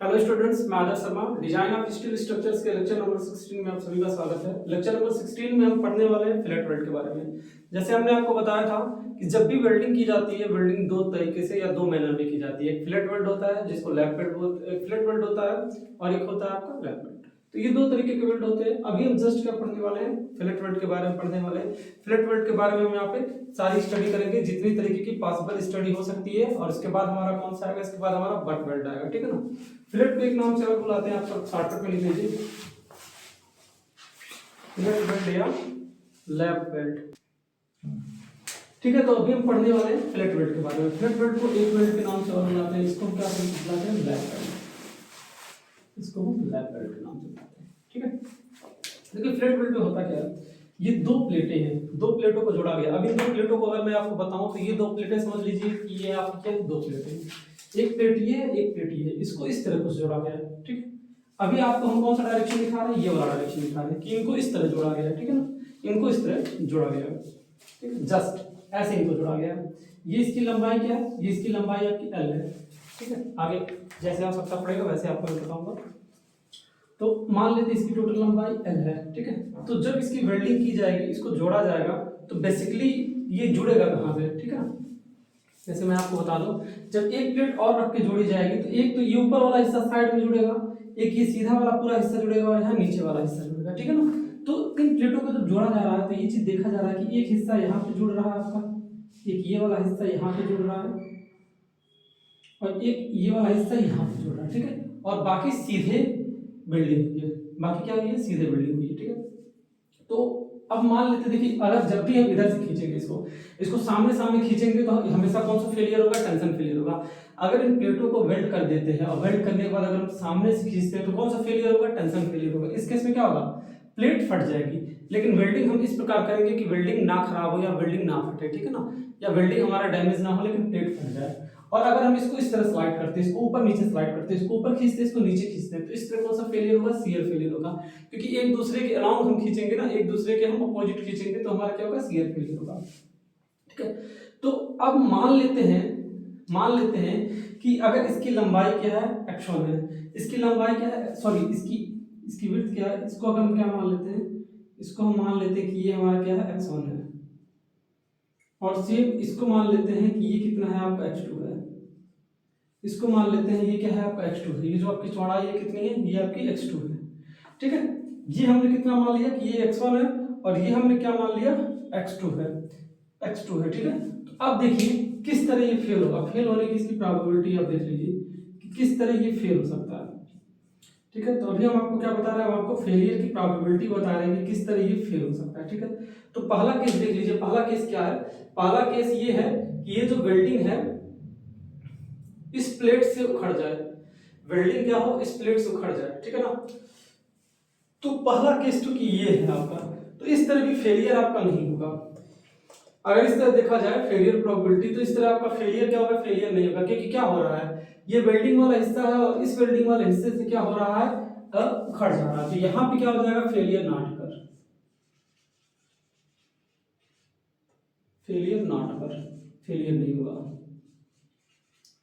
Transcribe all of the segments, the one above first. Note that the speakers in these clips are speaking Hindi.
हेलो स्टूडेंट्स, मैं Adarsh Sharma. Design of steel structures के लेक्चर नंबर 16 में आप सभी का स्वागत है। लेक्चर नंबर 16 में हम पढ़ने वाले हैं फिलेट वेल्ड के बारे में। जैसे हमने आपको बताया था कि जब भी वेल्डिंग की जाती है, वेल्डिंग दो तरीके से या दो मैनर में की जाती है। एक फिलेट वेल्ड होता है जिसको लैप वेल्ड बोलते हैं, फिलेट वेल्ड होता है, और एक होता है आपका लैप वेल्ड। तो ये दो तरीके के वेल्ड होते हैं। अभी हम जस्ट क्या पढ़ने वाले हैं, फिलेट वेल्ड के बारे में पढ़ने वाले हैं। फिलेट वेल्ड के बारे में हम यहाँ पे सारी स्टडी करेंगे, जितनी तरीके की पॉसिबल स्टडी हो सकती है। और इसके बाद हमारा कौन सा आएगा, इसके बाद हमारा बट वेल्ड आएगा, ठीक है ना। फिलेट को एक नाम से और बुलाते हैं, आप शॉर्टकट में लिख लीजिए, फिलेट वेल्ड या लैप वेल्ड। ठीक है, तो अभी हम पढ़ने वाले हैं फिलेट वेल्ड के बारे में। फिलेट वेल्ड को एक वेल्ड के नाम से और बुलाते हैं, इसको हम क्या बुलाते हैं, लैप वेल्ड। इसको हम लैप वेल्ड के नाम से बुलाते हैं, ठीक है। देखिए फिलेट वेल्ड में होता क्या है, ये दो प्लेटें हैं, दो प्लेटों को जोड़ा गया। अब इन दो प्लेटों को अगर मैं आपको बताऊं तो ये दो प्लेटें समझ लीजिए कि ये आपकी क्या दो प्लेटें, एक प्लेट ये है, एक प्लेट ये है। इसको इस तरह से जोड़ा गया है, ठीक है। अभी आपको हम कौन सा डायरेक्शन दिखा रहे हैं, ये वाला डायरेक्शन दिखा रहे हैं कि इनको इस तरह जोड़ा गया है, ठीक है ना। इनको इस तरह जोड़ा गया है, ठीक है, जस्ट ऐसे इनको जोड़ा गया है। ये इसकी लंबाई क्या है, ये इसकी लंबाई आपकी एल है, ठीक है। आगे जैसे आप सबका पड़ेगा वैसे आपको मैं बताऊंगा। तो मान लेते हैं इसकी टोटल लंबाई एल है, ठीक है। तो जब इसकी वेल्डिंग की जाएगी, इसको जोड़ा जाएगा, तो बेसिकली ये जुड़ेगा कहाँ से, ठीक है ना। जैसे मैं आपको बता दूं, जब एक प्लेट और रख के जोड़ी जाएगी तो एक तो ये ऊपर वाला हिस्सा साइड में जुड़ेगा, एक ये सीधा वाला पूरा हिस्सा जुड़ेगा और यहाँ नीचे वाला हिस्सा जुड़ेगा, ठीक है ना। तो इन प्लेटों को जब जोड़ा जा रहा है तो ये चीज देखा जा रहा है कि एक हिस्सा यहाँ पे जुड़ रहा है आपका, एक ये वाला हिस्सा यहाँ पे जुड़ रहा है, और एक ये वाला हिस्सा यहाँ पे जुड़ रहा है, ठीक है। और बाकी सीधे बिल्डिंग हुई है, बाकी क्या हुई है, सीधे बिल्डिंग हुई है, ठीक है। तो अब मान लेते देखिए, अगर जब भी हम इधर से खींचेंगे इसको सामने सामने खींचेंगे तो हमेशा कौन सा फेलियर होगा, टेंशन फेलियर होगा। अगर इन प्लेटों को वेल्ड कर देते हैं और वेल्ड करने के बाद अगर हम सामने से खींचते हैं तो कौन सा फेलियर होगा, टेंशन फेलियर होगा। इस केस में क्या होगा, प्लेट फट जाएगी। लेकिन वेल्डिंग हम इस प्रकार करेंगे कि वेल्डिंग ना खराब हो या वेल्डिंग ना फटे, ठीक है ना, या वेल्डिंग हमारा डैमेज ना हो लेकिन प्लेट फट जाए। और अगर हम इसको इस तरह स्लाइड करते हैं, इसको ऊपर नीचे स्लाइड करते हैं, इसको ऊपर खींचते हैं, इसको नीचे खींचते हैं, तो इस तरह कौन सा फेलियर होगा, शियर फेलियर होगा। क्योंकि एक दूसरे के अराउंड हम खींचेंगे ना, एक दूसरे के हम अपोजिट खींचेंगे तो हमारा क्या होगा, शियर फेलियर होगा, ठीक है। तो अब मान लेते हैं कि अगर इसकी लंबाई क्या है, x1 है, इसकी लंबाई क्या है, सॉरी इसकी विड्थ क्या है, इसको अगर हम क्या मान लेते हैं, इसको हम मान लेते हैं कि ये हमारा क्या है, x1 है। और सेम इसको मान लेते हैं कि ये कितना है आपका, x2 है। इसको मान लेते हैं ये क्या है आपका, x2 है। ये जो आपकी चौड़ाई है कितनी है, ये आपकी x2 है, ठीक है। ये हमने कितना मान लिया कि ये x1 है, और ये हमने क्या मान लिया, x2 है, ठीक है। तो अब देखिए किस तरह ये फेल होगा, फेल होने की इसकी प्रोबेबिलिटी आप देख लीजिए कि किस तरह ये फेल हो सकता है, ठीक है। तो अभी हम आपको क्या बता रहे हैं, हम आपको फेलियर की प्रोबेबिलिटी बता रहे हैं कि किस तरह ये फेल हो सकता है, ठीक है। तो पहला केस देख लीजिए, पहला केस क्या है, पहला केस ये है कि ये जो वेल्डिंग है इस प्लेट से उखड़ जाए, वेल्डिंग क्या हो, इस प्लेट से उखड़ जाए, ठीक है ना। तो पहला केस तो कि ये है आपका, तो इस तरह भी फेलियर आपका नहीं होगा। अगर इस तरह देखा जाए फेलियर प्रोबेबिलिटी, तो इस तरह आपका फेलियर क्या होगा, फेलियर नहीं होगा। क्योंकि क्या हो रहा है, ये वेल्डिंग वाला हिस्सा है और इस वेल्डिंग वाले हिस्से से क्या हो रहा है, उखड़ जा रहा है। तो यहाँ पे क्या हो जाएगा, फेलियर नॉट कर, फेलियर नॉट कर, फेलियर नहीं होगा।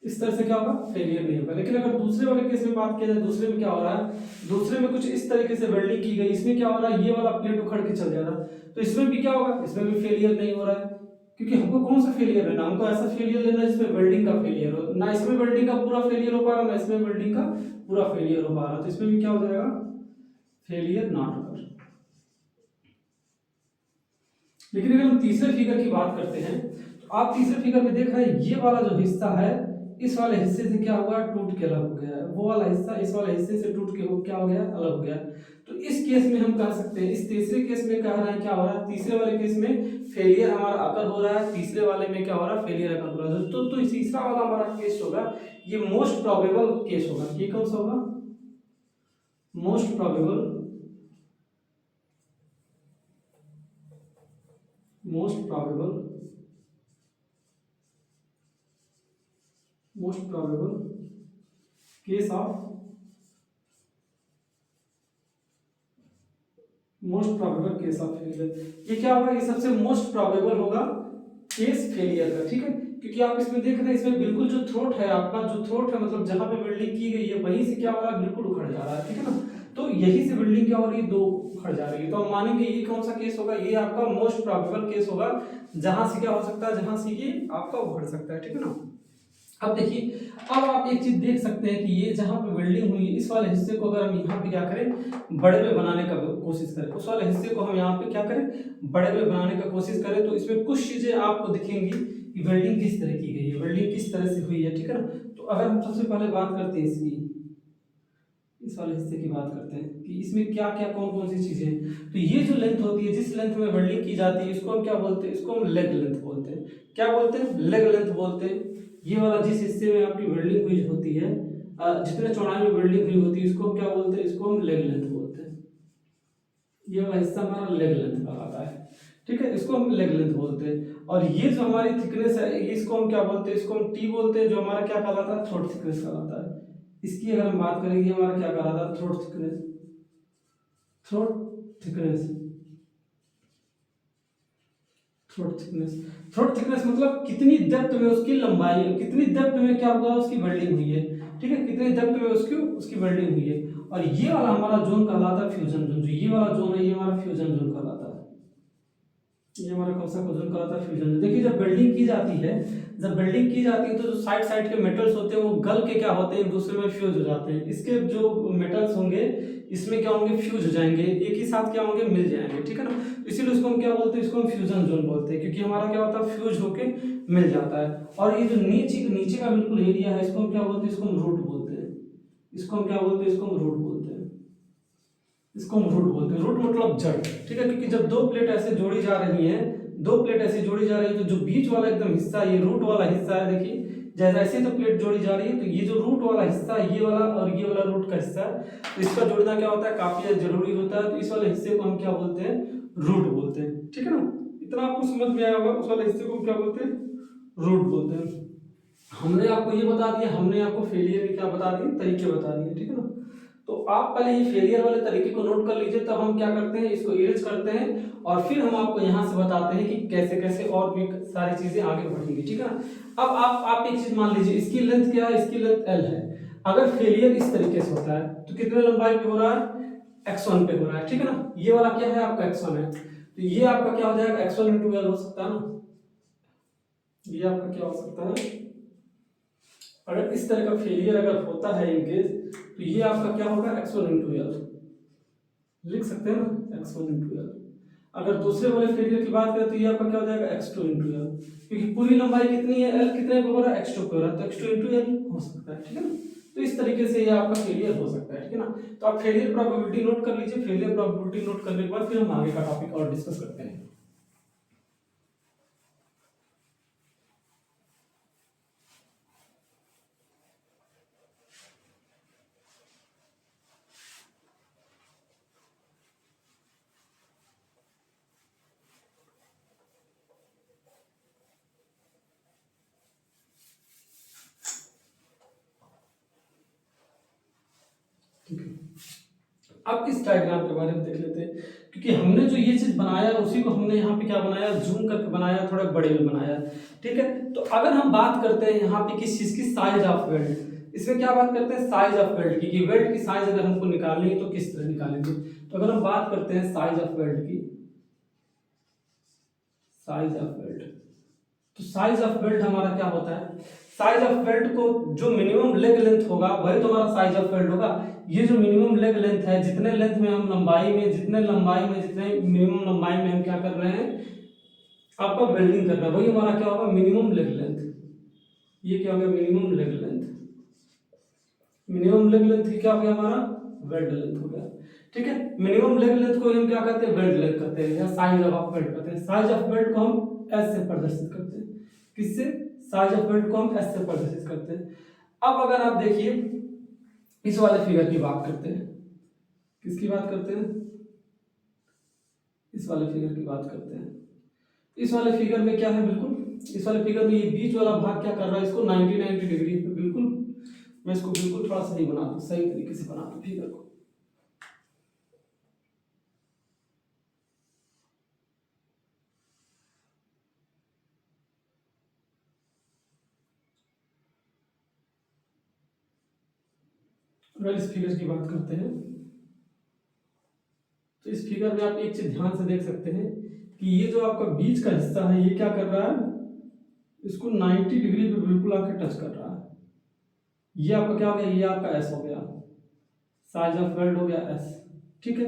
इस तरह से क्या होगा, फेलियर नहीं होगा। लेकिन अगर दूसरे वाले केस में बात किया जाए, दूसरे में क्या हो रहा है, दूसरे में कुछ इस तरीके से वेल्डिंग की गई, इसमें क्या हो रहा है, ये वाला प्लेट उखड़ के चल जा रहा है, तो इसमें भी क्या होगा, इसमें भी फेलियर नहीं हो रहा है। क्योंकि हमको कौन सा फेलियर लेना, हमको ऐसा फेलियर लेना है जिसमें वेल्डिंग का फेलियर हो, ना इसमें वेल्डिंग का पूरा फेलियर हो पा रहा, ना इसमें वेल्डिंग का पूरा फेलियर हो पा रहा। तो इसमें भी क्या हो जाएगा, फेलियर नॉट कर। लेकिन अगर हम तीसरे फिगर की बात करते हैं, तो आप तीसरे फिगर में देख रहे हैं ये वाला जो हिस्सा है, इस वाले हिस्से से क्या हुआ, टूट के अलग हो गया है। वो वाला हिस्सा इस वाले हिस्से से टूट के क्या हो गया, अलग हो गया। तो इस केस में हम कह सकते हैं, इस तीसरे केस में कह रहे हैं क्या हो रहा है, तीसरे वाले केस में फेलियर हमारा अकर हो रहा है, तीसरे वाले में क्या हो रहा है, फेलियर अकर हो रहा है। तो तीसरा वाला हमारा केस होगा, ये मोस्ट प्रोबेबल केस होगा। ये कौन सा होगा, most probable, most probable, most probable case of, most probable case of failure. ये क्या होगा, ये सबसे मोस्ट प्रोबेबल होगा केस फेलियर का, ठीक है। क्योंकि आप इसमें देख रहे हैं इसमें बिल्कुल जो थ्रोट है आपका, जो थ्रोट है मतलब जहां पे वेल्डिंग की गई है वहीं से क्या हो रहा है, बिल्कुल उखड़ जा रहा है, ठीक है ना। तो यही से वेल्डिंग क्या हो रही है, दो उखड़ जा रही है। तो हम मानेंगे ये कौन सा केस होगा, ये आपका मोस्ट प्रोबेबल केस होगा, जहां से क्या हो सकता है, जहां से ये आपका उखड़ सकता है, ठीक है ना। अब देखिए, अब आप एक चीज देख सकते हैं कि ये जहां पे वेल्डिंग हुई है इस वाले हिस्से को अगर हम यहाँ पे क्या करें, बड़े में बनाने का कोशिश करें, उस वाले हिस्से को हम यहाँ पे क्या करें, बड़े में बनाने का कोशिश करें, तो इसमें कुछ चीजें आपको दिखेंगी कि वेल्डिंग किस तरह की गई है, वेल्डिंग किस तरह से हुई है, ठीक है ना। तो अगर हम सबसे पहले बात करते हैं इसकी, इस वाले हिस्से की बात करते हैं कि इसमें क्या क्या कौन कौन सी चीजें, तो ये जो लेंथ होती है, जिस लेंथ में वेल्डिंग की जाती है, इसको हम क्या बोलते हैं, इसको हम लेग लेंथ बोलते हैं। क्या बोलते हैं, लेग लेंथ बोलते हैं। ये वाला जिस हिस्से में आपकी वेल्डिंग हुई होती है, जितने चौड़ाई में वेल्डिंग हुई होती है, इसको हम क्या बोलते हैं, इसको हम लेग लेंथ बोलते हैं। ये वाला हिस्सा हमारा लेग लेंथ कहलाता है, ठीक है, इसको हम लेग लेंथ बोलते हैं। और ये जो हमारी थिकनेस है, इसको हम क्या बोलते हैं, इसको हम टी बोलते हैं, जो हमारा क्या कहलाता है, थ्रोट थिकनेस कहलाता है। इसकी अगर हम बात करेंगे, हमारा क्या कहलाता है, throat thickness, throat thickness, throat thickness. Throat thickness मतलब कितनी डेप्थ में उसकी लंबाई है, कितनी डेप्थ में क्या हुआ, उसकी वेल्डिंग हुई है, ठीक है, कितनी डेप्थ में उसकी उसकी वेल्डिंग हुई है। और ये वाला हमारा जोन कहलाता है फ्यूजन जोन। जो ये वाला जोन है, ये हमारा फ्यूजन जोन कहलाता है। ये हमारा कौन सा जोन कहलाता है, फ्यूजन जोन। देखिए, जब वेल्डिंग की जाती है, जब वेल्डिंग की जाती है तो जो साइड साइड के मेटल्स होते हैं वो गल के क्या होते हैं, एक दूसरे में फ्यूज हो जाते हैं। इसके जो मेटल्स होंगे इसमें क्या होंगे, फ्यूज हो जाएंगे, एक ही साथ क्या होंगे, मिल जाएंगे, ठीक है ना। तो इसीलिए उसको हम क्या बोलते हैं, इसको हम फ्यूजन जोन बोलते हैं, क्योंकि हमारा क्या होता है, फ्यूज होके मिल जाता है। और ये जो नीचे नीचे का बिल्कुल एरिया है, इसको हम क्या बोलते हैं, इसको हम रूट बोलते हैं। इसको हम क्या बोलते हैं, इसको हम रूट बोलते हैं। इसको हम रूट बोलते हैं। रूट मतलब जड़, ठीक है, क्योंकि जब दो प्लेट ऐसे जोड़ी जा रही हैं, दो प्लेट ऐसे जोड़ी जा रही है, तो जो बीच वाला एकदम हिस्सा, ये रूट वाला हिस्सा है, देखिए जैसे ऐसे तो प्लेट जोड़ी जा रही है, तो ये जो रूट वाला हिस्सा, ये वाला और ये वाला रूट का हिस्सा है, तो इसका जोड़ना क्या होता है, काफी जरूरी होता है। तो इस वाले हिस्से को हम क्या बोलते हैं, रूट बोलते हैं, ठीक है ना। इतना आपको समझ में आया होगा, उस वाले हिस्से को हम क्या बोलते हैं, रूट बोलते हैं। हमने आपको ये बता दिया, हमने आपको फेलियर के क्या बता दिए, तरीके बता दिए, ठीक है ना। तो आप पहले ये फेलियर वाले तरीके को नोट कर लीजिए, तब हम क्या करते हैं, इसको इरेज करते हैं, और फिर हम आपको यहाँ से बताते हैं कि कैसे कैसे और भी सारी चीजें आगे बढ़ेंगी, ठीक है ना। अब आप एक चीज मान लीजिए, इसकी लेंथ क्या है, इसकी लेंथ एल है। अगर फेलियर इस तरीके से होता है तो कितने लंबाई पे हो रहा है, x1 पे हो रहा है, ठीक है ना। ये वाला क्या है, आपका x1 है, तो ये आपका क्या हो जाएगा, x1 इंटू एल हो सकता है ना। ये आपका क्या हो सकता है, अगर इस तरह का फेलियर अगर होता है इन केस, तो ये आपका क्या होगा, x1 इंटू एल लिख सकते हैं ना, x1 इंटू एल। अगर दूसरे वाले फेलियर की बात करें तो ये आपका क्या हो जाएगा, x2 इंटू एल, क्योंकि पूरी लंबाई कितनी है, l कितने पे हो रहा है, x2 पे हो रहा है, तो x2 इंटू एल हो सकता है, ठीक है ना। तो इस तरीके से ये आपका फेलियर हो सकता है, ठीक है ना। तो आप फेलियर प्रोबेबिलिटी नोट कर लीजिए। फेलियर प्रोबेबिलिटी नोट करने के बाद फिर हम आगे का टॉपिक और डिस्कस करते हैं। ठीक है, अब इस डायग्राम के बारे में देख लेते हैं, क्योंकि हमने जो ये चीज बनाया उसी को हमने यहाँ पे क्या बनाया, जूम करके बनाया, थोड़ा बड़े में बनाया, ठीक है। तो अगर हम बात करते हैं यहाँ पे किस चीज की, साइज ऑफ वेल्ड, इसमें क्या बात करते हैं, साइज ऑफ वेल्ड की, कि वेल्ड की साइज अगर हमको निकालनी है तो किस तरह निकालेंगे। तो अगर हम बात करते हैं साइज ऑफ वेल्ड की, साइज ऑफ वेल्ड, तो साइज ऑफ वेल्ड हमारा क्या होता है, साइज ऑफ वेल्ड को जो मिनिमम लेग लेंथ होगा वही तो हमारा साइज ऑफ वेल्ड होगा। ये जो मिनिमम लेग लेंथ है, जितने लेंथ में हम लंबाई में, जितने लंबाई में, जितने मिनिमम लंबाई में हम क्या कर रहे हैं, आपका वेल्डिंग कर रहे हैं, वही हमारा क्या होगा, मिनिमम लेग लेंथ। ये क्या हो गया, minimum leg length. Minimum leg length क्या हो गया, हमारा वेल्ड लेंथ हो गया, ठीक है। मिनिमम लेग लेंथ को हम क्या कहते हैं, वेल्ड लेंथ कहते हैं, या साइज ऑफ वेल्ड कहते हैं। साइज ऑफ वेल्ड को हम एस से प्रदर्शित करते हैं, किससे, साइज ऑफ वेल्ड को हम एस से प्रदर्शित करते हैं। अब अगर आप देखिए, इस वाले फिगर की बात करते हैं, किसकी बात करते हैं, इस वाले फिगर की बात करते हैं। इस वाले फिगर में क्या है, बिल्कुल इस वाले फिगर में ये बीच वाला भाग क्या कर रहा है, इसको 90 डिग्री पे, बिल्कुल मैं इसको बिल्कुल थोड़ा सही बना दूं, सही तरीके से बना दूं फिगर को। अगर इस फिगर की बात करते हैं तो इस फिगर में आप एक चीज ध्यान से देख सकते हैं कि ये जो आपका बीच का हिस्सा है ये क्या कर रहा है, इसको 90 डिग्री पे बिल्कुल आके टच कर रहा है। ये आपका क्या हो गया, ये आपका एस हो गया, साइज ऑफ वेल्ड हो गया एस। ठीक है,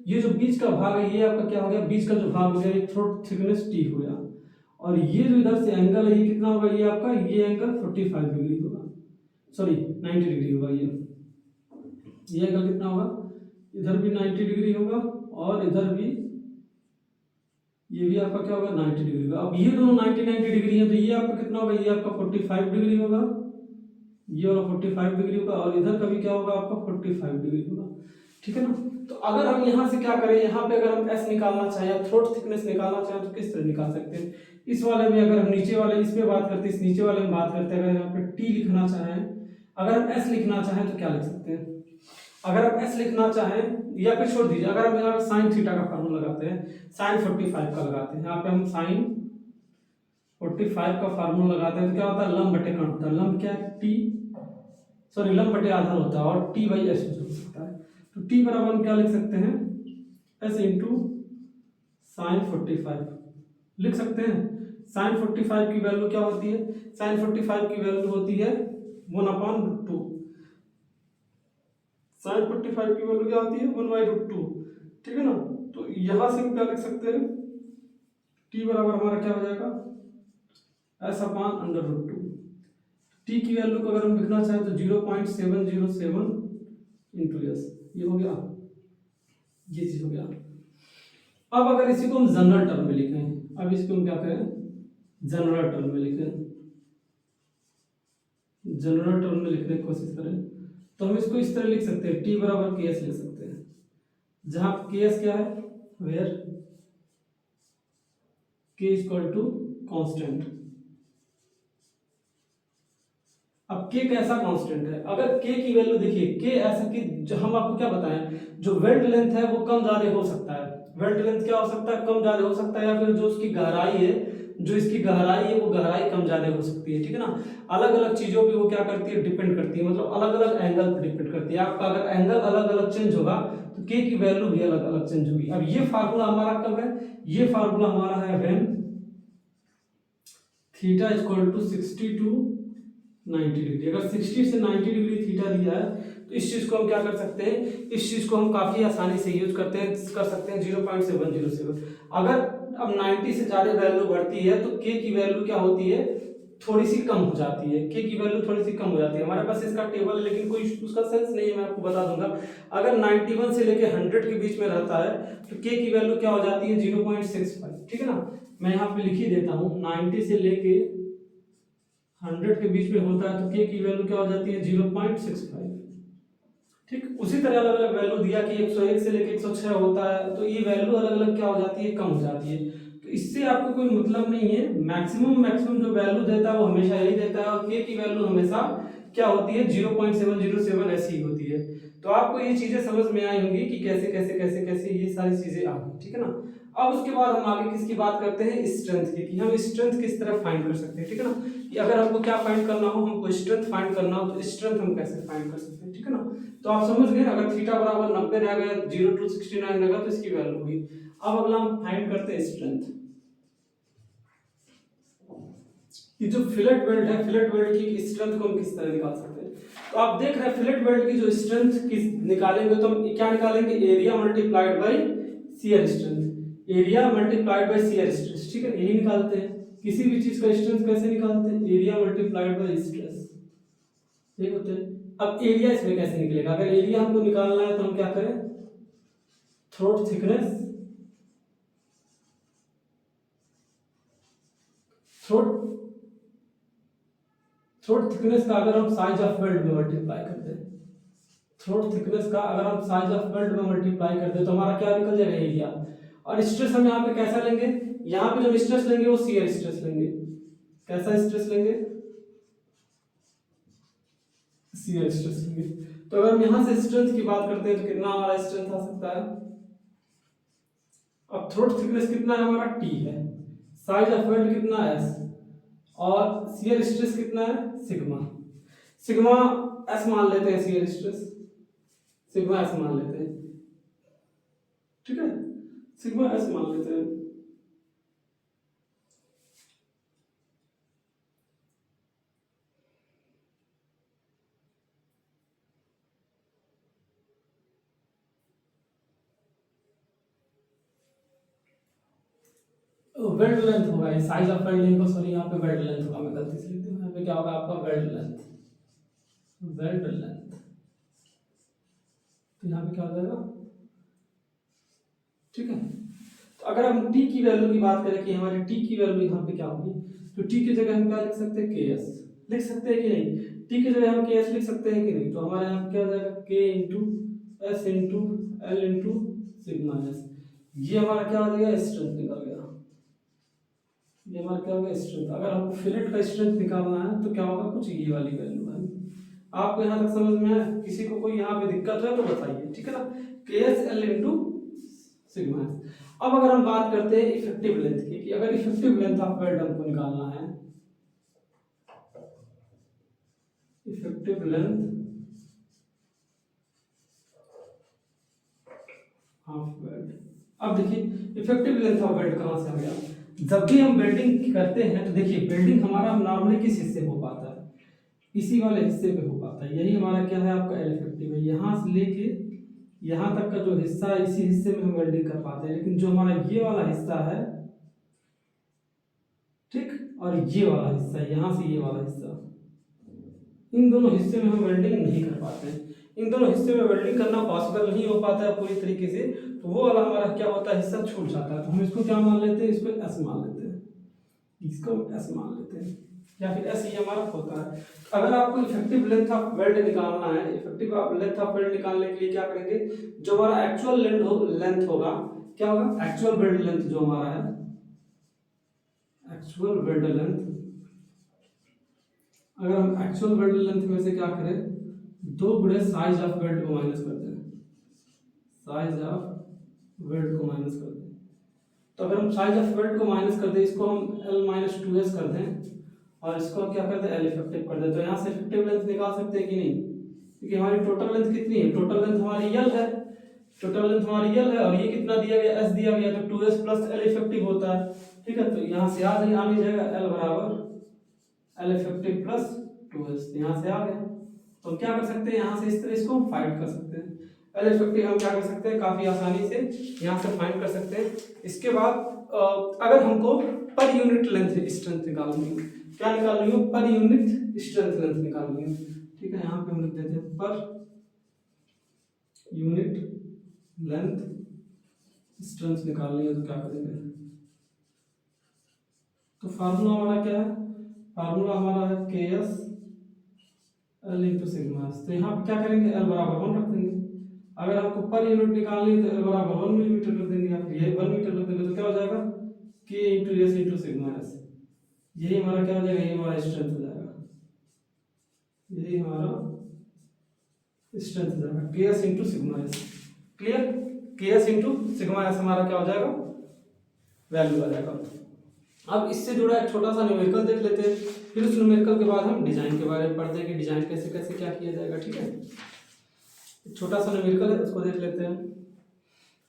ये जो बीच का भाग है ये आपका क्या हो गया, बीच का जो भाग हो गया ये थ्रोट थिकनेस टी हो गया। और ये जो इधर से एंगल है ये कितना होगा, ये आपका ये एंगल 45 डिग्री होगा, सॉरी 90 डिग्री होगा। ये एंगल कितना होगा, इधर भी 90 डिग्री होगा और इधर भी, ये भी आपका क्या होगा 90 डिग्री होगा। अब ये दोनों 90 डिग्री है तो ये आपका कितना होगा, ये आपका 45 डिग्री होगा, ये वाला 45 डिग्री होगा और इधर का भी क्या होगा आपका 45 डिग्री होगा। ठीक है ना। तो अगर हम यहाँ से क्या करें, यहाँ पे अगर हम एस निकालना चाहें या थ्रोट थिकनेस निकालना चाहें तो किस तरह निकाल सकते हैं। इस वाले में अगर हम नीचे वाले इस पे बात करते हैं, इस नीचे वाले में बात करते हैं, अगर यहाँ पे टी लिखना चाहें, अगर हम एस लिखना चाहें तो क्या लिख सकते हैं। अगर आप एस लिखना चाहें या फिर छोड़ दीजिए, अगर हम यहाँ पे साइन थीटा का फार्मूला लगाते हैं, साइन 45 का लगाते हैं, यहाँ पे हम साइन 45 का फार्मूला लगाते हैं तो क्या होता है, लंब बटे कण होता है। लंब क्या है, टी, सॉरी लंब बटे आधार होता है और टी बाई एस हो सकता है। तो टी बराबर हम क्या लिख सकते हैं, एस इंटू साइन 45 लिख सकते हैं। साइन 45 की वैल्यू क्या होती है, साइन 45 की वैल्यू होती है 1/√2। साइन 45 की वैल्यू क्या होती है 1/√2। ठीक है ना। तो यहां से हम क्या लिख सकते हैं, टी बराबर हमारा क्या हो जाएगा, s/√2। टी की वैल्यू को अगर हम लिखना चाहें तो 0.707 इंटू एस, ये हो गया, ये चीज हो गया। अब अगर इसी को हम जनरल टर्म में लिखें, अब इसको हम क्या करें, जनरल टर्म में लिखें, जनरल टर्म में लिखने की कोशिश करें तो हम इसको इस तरह लिख सकते हैं, टी बराबर के एस लिख सकते हैं, जहां के एस क्या है, वेयर के इक्वल टू कांस्टेंट। अब के कैसा कांस्टेंट है, अगर के की वैल्यू देखिए, के ऐसा कि जो हम आपको क्या बताएं, जो वेल्ड लेंथ है वो कम ज्यादा हो सकता है, वेल्ड लेंथ क्या हो सकता है, कम ज्यादा हो सकता है, या फिर जो उसकी गहराई है, जो इसकी गहराई है वो गहराई कम ज्यादा हो सकती है। ठीक है ना। अलग अलग चीजों पे वो क्या करती है, डिपेंड करती है, मतलब अलग अलग एंगल पे डिपेंड करती है। आपका अगर एंगल अलग अलग चेंज होगा तो के की वैल्यू भी अलग अलग चेंज होगी। अब ये फार्मूला हमारा कब है, ये फार्मूला हमारा है when theta equal to 60 to 90 degree. अगर 60 से 90 डिग्री थीटा दिया है तो इस चीज को हम क्या कर सकते हैं, इस चीज को हम काफी आसानी से यूज कर सकते हैं 0.707। अगर अब 90 से ज्यादा वैल्यू बढ़ती है तो के की वैल्यू क्या होती है, थोड़ी सी कम हो जाती है, के की वैल्यू थोड़ी सी कम हो जाती है। हमारे पास इसका टेबल है लेकिन कोई उसका सेंस नहीं है, मैं आपको बता दूंगा। अगर 91 से लेके 100 के बीच में रहता है तो के की वैल्यू क्या हो जाती है 0.65। ठीक है ना। मैं यहाँ पे लिख ही देता हूँ, 90 से लेके 100 के बीच में होता है तो के की वैल्यू क्या हो जाती है 0.65। ठीक, उसी तरह अलग अलग वैल्यू दिया कि 101 से लेके 106 होता है तो ये वैल्यू अलग अलग क्या हो जाती है, कम हो जाती है। तो इससे आपको कोई मतलब नहीं है, मैक्सिमम जो वैल्यू देता है वो हमेशा यही देता है और के की वैल्यू हमेशा क्या होती है 0.707 ऐसी ही होती है। तो आपको ये चीजें समझ में आई होंगी कि कैसे कैसे कैसे कैसे ये सारी चीजें आ गई। ठीक है ना। अब उसके बाद हम आगे किसकी बात करते हैं, स्ट्रेंथ की, कि हम स्ट्रेंथ किस तरह फाइंड कर सकते हैं। ठीक है ना। कि अगर हमको क्या फाइंड करना हो, हमको स्ट्रेंथ फाइंड करना हो तो स्ट्रेंथ हम कैसे फाइंड कर सकते हैं। ठीक है ना। तो आप समझ गए, अगर थीटा बराबर 90 रहेगा, 0 to 69 रहेगा तो इसकी वैल्यू हुई। अब अगला हम फाइंड करते हैं स्ट्रेंथ। ये जो फिलेट वेल्ड है, फिलेट वेल्ड की स्ट्रेंथ को हम किस तरह निकाल सकते हैं। तो आप देख रहे हैं फिलेट वेल्ड की जो स्ट्रेंथ किस निकालेंगे तो हम क्या निकालेंगे, area multiplied by shear strength, area multiplied by shear stress. ठीक है, यही निकालते हैं। किसी भी चीज का स्ट्रेंथ कैसे निकालते हैं, एरिया मल्टीप्लाइड बाय स्ट्रेस, ठीक होते हैं। अब एरिया इसमें कैसे निकलेगा, अगर एरिया हमको निकालना है तो हम क्या करें, थ्रोट थिकनेस, थ्रोट थिकनेस का अगर हम साइज ऑफ वेल्ड में मल्टीप्लाई कर दें, थ्रोट थिकनेस का अगर हम साइज ऑफ वेल्ड में मल्टीप्लाई कर दें तो हमारा क्या निकल जाएगा, एरिया। और स्ट्रेस हम यहाँ पे कैसा लेंगे, यहाँ पे जो स्ट्रेस लेंगे वो शियर स्ट्रेस लेंगे। कैसा स्ट्रेस लेंगे, शियर स्ट्रेस लेंगे। तो अगर हम यहाँ से स्ट्रेंथ की बात करते हैं तो कितना हमारा स्ट्रेंथ आ सकता है। अब थ्रोट थिकनेस कितना है हमारा, टी है, साइज ऑफ वेल्ड कितना है, एस, और शियर स्ट्रेस कितना है, सिग्मा। सिग्मा एस मान लेते हैं शियर स्ट्रेस, सिग्मा एस मान लेते हैं, ठीक है, सिग्मा एस मान लेते हैं। वेल्ड लेंथ होगा, साइज ऑफ वेल्डिंग को, सॉरी यहाँ पे वेल्ड लेंथ होगा, मैं गलती से लिख दूँ, यहाँ पे क्या होगा आपका वेल्ड लेंथ, वेल्ड लेंथ, तो यहाँ पे क्या हो जाएगा, ठीक है। तो अगर हम टी की वैल्यू की बात करें कि हमारी टी की वैल्यू यहाँ पे क्या होगी, तो टी की जगह हम क्या लिख सकते हैं, के एस लिख सकते हैं कि नहीं, टी की जगह हम के एस लिख सकते हैं कि नहीं, तो हमारे यहाँ क्या हो जाएगा के into S into L into sigma S, ये हमारा क्या हो जाएगा स्ट्रेंथ निकल गया, ये हमारा क्या होगा स्ट्रेंथ। अगर हमको फिलेट का स्ट्रेंथ निकालना है तो क्या होगा, कुछ ये वाली वैल्यू है। आपको यहाँ तक समझ में है, किसी को कोई यहाँ पे दिक्कत है तो बताइए, ठीक है ना, के S L into sigma S. अब अगर हम बात करते हैं इफेक्टिव लेंथ की, कि अगर इफेक्टिव लेंथ ऑफ वेल्ड हमको निकालना है, इफेक्टिव लेंथ ऑफ वेल्ड, अब देखिए इफेक्टिव लेंथ ऑफ वेल्ड कहाँ से आ गया, जब भी हम वेल्डिंग करते हैं तो देखिए वेल्डिंग हमारा नॉर्मली किस हिस्से में हो पाता है, इसी वाले हिस्से पे हो पाता है, यही हमारा क्या है आपका एल इफेक्टिव है, यहाँ से लेके यहाँ तक का जो हिस्सा है इसी हिस्से में हम वेल्डिंग कर पाते हैं, लेकिन जो हमारा ये वाला हिस्सा है, ठीक, और ये वाला हिस्सा, यहाँ से ये वाला हिस्सा, इन दोनों हिस्से में हम वेल्डिंग नहीं कर पाते हैं, इन दोनों हिस्से में वेल्डिंग करना पॉसिबल नहीं हो पाता है पूरी तरीके से, तो वो वाला हमारा क्या होता है हिस्सा छूट जाता है, तो हम इसको क्या मान लेते हैं, इसको एस मान लेते हैं, इसको एस मान लेते हैं, या फिर एस ये हमारा होता है। अगर आपको इफेक्टिव लेंथ ऑफ वेल्ड निकालना है, इफेक्टिव लेंथ ऑफ वेल्ड निकालने के लिए क्या करेंगे, जो हमारा एक्चुअल लेंथ होगा, क्या होगा एक्चुअल वेल्ड लेंथ जो हमारा है, एक्चुअल वेल्ड लेंथ, अगर हम एक्चुअल वेल्ड लेंथ में से क्या करें, 2 गुणे साइज ऑफ वेल्ड को माइनस कर दें, साइज ऑफ वेल्ड को माइनस कर दें, तो अगर हम साइज ऑफ वेल्ड को माइनस कर दें, इसको हम L माइनस 2s कर दें और इसको क्या कर दें L इफेक्टिव कर दें, तो यहाँ से इफेक्टिव लेंथ निकाल सकते हैं कि नहीं, क्योंकि हमारी टोटल लेंथ कितनी है, टोटल लेंथ हमारी L है, टोटल लेंथ हमारी L है, और ये कितना दिया गया S दिया गया, तो 2s प्लस L इफेक्टिव होता है, ठीक है, तो यहाँ से याद आ जाएगा L बराबर L इफेक्टिव प्लस 2s, यहाँ से आ गया, तो हम क्या कर सकते हैं, यहाँ से इस तरह इसको फाइंड कर सकते हैं, एल इफेक्टिव हम क्या कर सकते हैं काफी आसानी से यहाँ से फाइंड कर सकते हैं। इसके बाद अगर हमको पर यूनिट लेंथ स्ट्रेंथ निकालनी है, क्या निकालनी हो, पर यूनिट स्ट्रेंथ लेंथ निकालनी है, ठीक है, यहाँ पे हम लिख देते हैं पर यूनिट लेंथ स्ट्रेंथ निकालनी है, तो क्या करेंगे, तो फार्मूला हमारा क्या है, फार्मूला हमारा है के S L into sigma S, तो यहाँ पे क्या करेंगे एल बराबर 1 रख देंगे, अगर आपको पर यूनिट निकालनी है तो एल बराबर 1 मिलीमीटर रख देंगे, या फिर ये 1 मीटर रख देंगे, तो क्या हो जाएगा के into S into sigma S, यही हमारा क्या हो जाएगा, ये हमारा स्ट्रेंथ हो जाएगा, यही हमारा स्ट्रेंथ हो जाएगा के S into sigma S, clear, के एस इंटू सिग्मा एस हमारा क्या हो जाएगा, वैल्यू आ जाएगा। अब इससे जुड़ा एक छोटा सा न्यूमेरिकल देख लेते हैं, फिर उस न्यूमेरिकल के बाद हम डिजाइन के बारे में पढ़ते हैं कि डिजाइन कैसे कैसे क्या किया जाएगा, ठीक है, छोटा सा न्यूमेरिकल है उसको देख लेते हैं,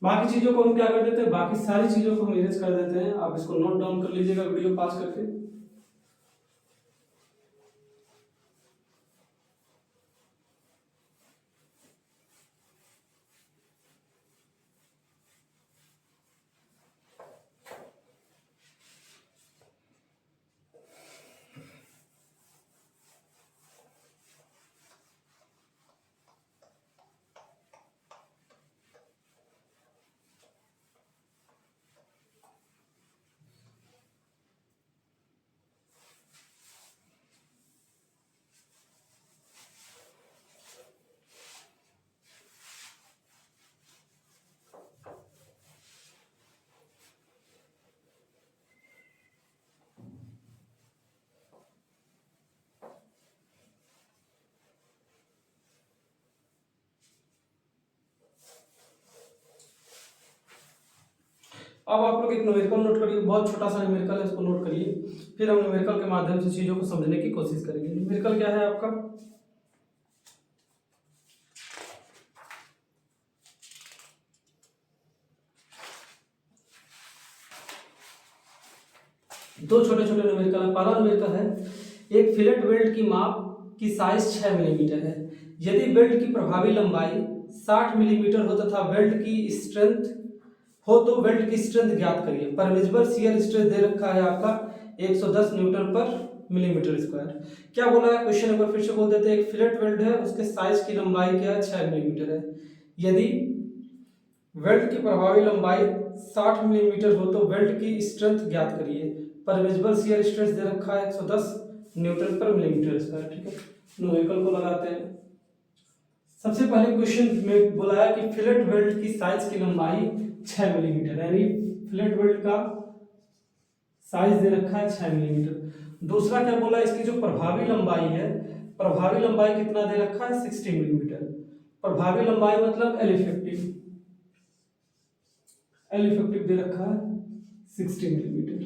बाकी चीजों को हम क्या कर देते हैं, बाकी सारी चीजों को हम इरेज कर देते हैं, आप इसको नोट डाउन कर लीजिएगा वीडियो पास करके। अब आप लोग एक न्यूमेरिकल नोट करिए, बहुत छोटा सा न्यूमेरिकल है, इसको नोट करिए, फिर हम न्यूमेरिकल के माध्यम से चीजों को समझने की कोशिश करेंगे। न्यूमेरिकल क्या है आपका, दो छोटे छोटे न्यूमेरिकल है। पहला न्यूमेरिकल है, एक फिलेट वेल्ड की माप की साइज 6 मिलीमीटर है। यदि वेल्ड की प्रभावी लंबाई 60 मिलीमीटर हो तथा वेल्ड की स्ट्रेंथ हो तो वेल्ड की स्ट्रेंथ ज्ञात करिए। परमिसिबल शियर स्ट्रेस दे रखा है आपका 110 न्यूटन पर मिलीमीटर स्क्वायर। क्या बोला है क्वेश्चन, एक बार फिर से बोल देते हैं। एक फिलेट वेल्ड है, उसके साइज की लंबाई क्या है, 6 मिलीमीटर है। यदि वेल्ड की प्रभावी लंबाई 60 मिलीमीटर हो तो वेल्ड की स्ट्रेंथ ज्ञात करिए। परमिसिबल शियर स्ट्रेस दे रखा है 110 न्यूटन पर मिलीमीटर स्क्वायर। ठीक है, न्यूमेरिकल को लगाते हैं। सबसे पहले क्वेश्चन में बोला है कि फिलेट वेल्ड की साइज की लंबाई 6 मिलीमीटर, यानी फिलेट वेल्ड का साइज दे रखा है 6 मिलीमीटर। दूसरा क्या बोला, इसकी जो प्रभावी लंबाई है, प्रभावी लंबाई कितना दे रखा है, 60 मिलीमीटर। प्रभावी लंबाई मतलब एल इफेक्टिव, एल इफेक्टिव दे रखा है 60 मिलीमीटर।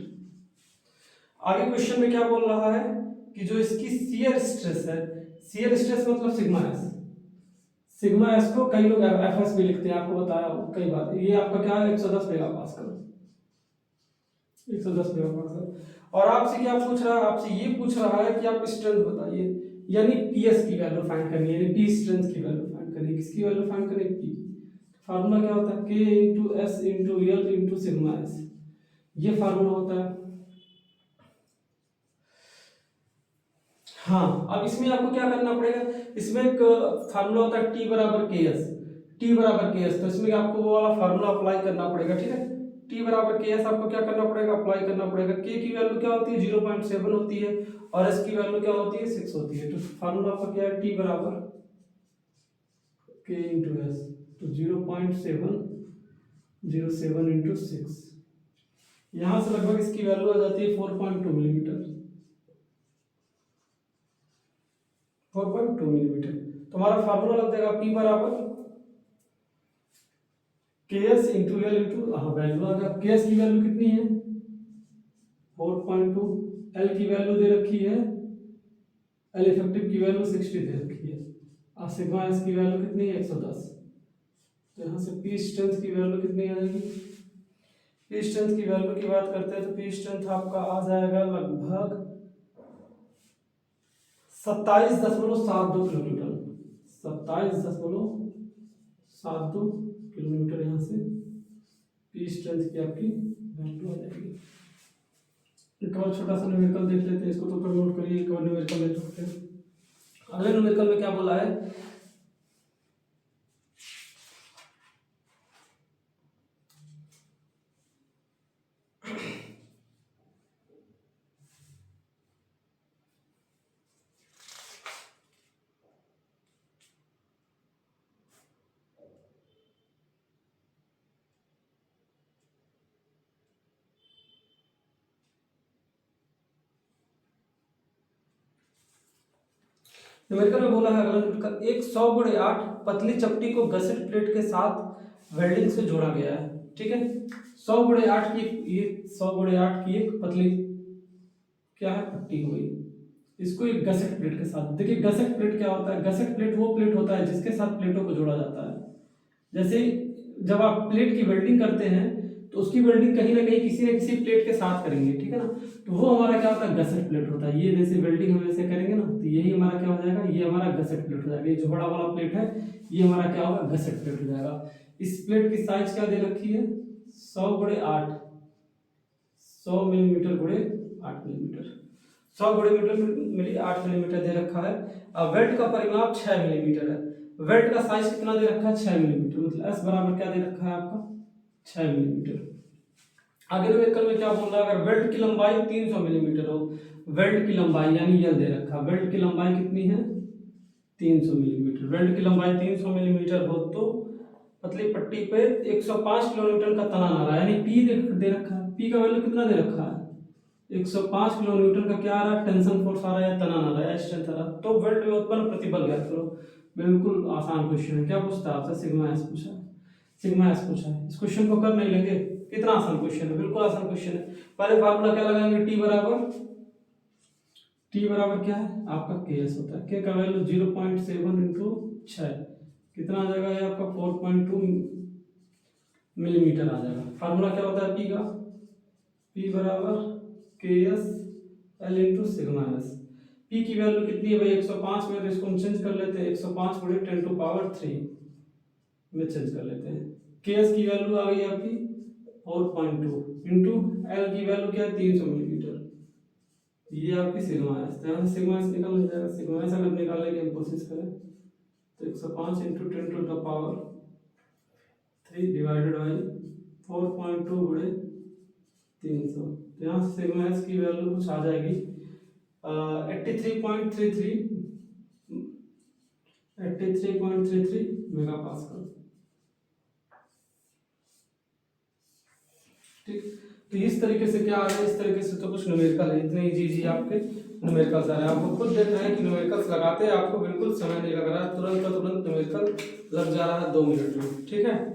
आगे क्वेश्चन में क्या बोल रहा है कि जो इसकी शियर स्ट्रेस है, शियर स्ट्रेस मतलब सिग्मा एस। सिग्मा एस को कई लोग एफ एस भी लिखते हैं, आपको बताया कई बार। ये आपका क्या है, 110 मेगा पास्कल, 110 मेगा पास्कल। और आपसे क्या पूछ रहा है, आपसे ये पूछ रहा है कि आप स्ट्रेंथ बताइए, यानी पीएस की वैल्यू फाइंड करनी है, यानी पी स्ट्रेंथ की वैल्यू फाइंड करनी है। किसकी वैल्यू फाइंड करें, पी। फार्मूला क्या होता है, के into S into L into sigma S, ये फार्मूला होता है। हाँ, अब इसमें आपको क्या करना पड़ेगा, इसमें एक फार्मूला होता है टी बराबर के एस, टी बराबर के एस। तो इसमें आपको वो वाला फार्मूला अप्लाई करना पड़ेगा। ठीक है, टी बराबर के एस आपको क्या करना पड़ेगा, अप्लाई करना पड़ेगा। के की वैल्यू क्या होती है, 0.7 होती है, और एस की वैल्यू क्या होती है, 6 होती है। तो फार्मूला आपका क्या है, टी बराबर के इंटू एस, तो 0.707 इंटू 6, यहाँ से लगभग इसकी वैल्यू आ जाती है 4.2 मिलीमीटर, 4.2 मिलीमीटर। तो हमारा फार्मूला लग जाएगा पी बराबर के एस इंटू एल इंटू, हाँ वैल्यू आ गया। के एस की वैल्यू कितनी है, 4.2, एल की वैल्यू दे रखी है, एल इफेक्टिव की वैल्यू 60 दे रखी है, और सिग्मा एस की वैल्यू कितनी है, 110। तो यहाँ से पी स्ट्रेंथ की वैल्यू कितनी आ जाएगी, पी स्ट्रेंथ की वैल्यू की बात करते हैं तो पी स्ट्रेंथ आपका आ जाएगा लगभग 27.72 किलोमीटर, 27.72 किलोमीटर। यहाँ से पी स्ट्रेंथ की आपकी वैल्यू आ जाएगी। एक और छोटा सा न्यूमेरिकल देख लेते हैं, इसको तो नोट करिए, एक और न्यूमेरिकल ले सकते हैं। अगले न्यूमेरिकल में क्या बोला है, न्यूमेरिकल में बोला है अगला न्यूमेरिकल, एक 100/8 पतली चपटी को गसेट प्लेट के साथ वेल्डिंग से जोड़ा गया है। ठीक है, 100/8 की, ये 100/8 की एक पतली क्या है, पट्टी हो गई। इसको एक गसेट प्लेट के साथ, देखिए गसेट प्लेट क्या होता है, गसेट प्लेट वो प्लेट होता है जिसके साथ प्लेटों को जोड़ा जाता है। जैसे जब आप प्लेट की वेल्डिंग करते हैं तो उसकी वेल्डिंग कहीं ना कहीं किसी न किसी प्लेट के साथ करेंगे, ठीक है ना। तो वो हमारा क्या होता है, गसेट प्लेट होता है। ये जैसे वेल्डिंग हम ऐसे करेंगे ना, तो यही हमारा क्या हो जाएगा, ये हमारा गसेट प्लेट हो जाएगा। ये जो बड़ा वाला प्लेट है ये हमारा क्या होगा, गसेट प्लेट हो जाएगा। इस प्लेट की साइज क्या दे रखी है, 100/8, 100 मिलीमीटर गुणे 8 मिलीमीटर, 8 मिलीमीटर दे रखा है। अब वेल्ड का परिमाप 6 मिलीमीटर है। वेल्ड का साइज कितना दे रखा है, 6 मिलीमीटर, मतलब एस बराबर क्या दे रखा है आपका, 6 मिलीमीटर। आगे न्यूमेरिकल में क्या बोल रहा है, अगर वेल्ड की लंबाई 300 मिलीमीटर हो, वेल्ड की लंबाई यानी यल दे रखा है, वेल्ड की लंबाई कितनी है, 300 मिलीमीटर। वेल्ड की लंबाई 300 मिलीमीटर हो तो पतली पट्टी पे 105 किलोन्यूटन का तनाव आ रहा है, यानी पी दे रखा है। पी का वैल्यू कितना दे रखा है, 105 किलो न्यूटन का क्या आ रहा है, टेंशन फोर्स आ रहा है, तनाव आ रहा है, स्ट्रेंथ आ रहा है। तो वेल्ड में उत्पन्न प्रतिबल ज्ञात करो। बिल्कुल आसान क्वेश्चन है। क्या पूछता है आपसे, सिग्मा एस पूछा है, सिग्मा एस पूछा है। इस क्वेश्चन को कर नहीं लेंगे, कितना आसान क्वेश्चन है, बिल्कुल आसान क्वेश्चन है। पहले फार्मूला क्या लगाएंगे, टी बराबर क्या है आपका, के एस होता है। के का वैल्यू 0.7 इंटू 6 कितना आ जाएगा, ये आपका 4.2 मिलीमीटर आ जाएगा। फार्मूला क्या होता है पी का, पी बराबर के S L into sigma S. P की वैल्यू कितनी है भाई 105 में, तो इसको हम चेंज कर लेते हैं 105 गुणे 10⁻³ में चेंज कर लेते हैं। के एस की वैल्यू आ गई आपकी 4.2 इंटू एल की वैल्यू क्या है 300 मिलीमीटर, ये आपकी सिग्मा एस। तो यहाँ से सिग्मा एस निकल जाएगा। सिग्मा एस अगर निकालने की हम कोशिश करें तो 105 इंटू 10⁻³ डिवाइडेड बाई 4.2 गुणे 300, तो यहाँ से सिग्मा एस की वैल्यू कुछ आ जाएगी 83.33 मेगा पास्कल। ठीक, तो इस तरीके से क्या आ रहा है, इस तरीके से तो कुछ न्यूमेरिकल है, इतने इजी आपके न्यूमेरिकल्स आ रहे हैं। आपको खुद देख रहे हैं कि न्यूमेरिकल्स लगाते हैं आपको बिल्कुल समय नहीं लग रहा है, तुरंत का तुरंत न्यूमेरिकल लग जा रहा है 2 मिनट में। ठीक है,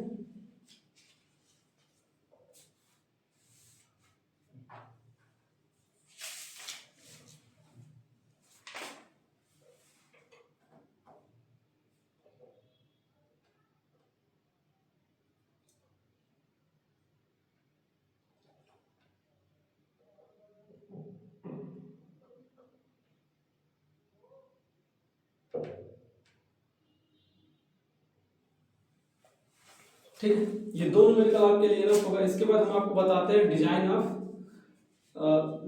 ठीक है, ये दो न्यूमेरिकल आपके लिए ना होगा। इसके बाद हम आपको बताते हैं design of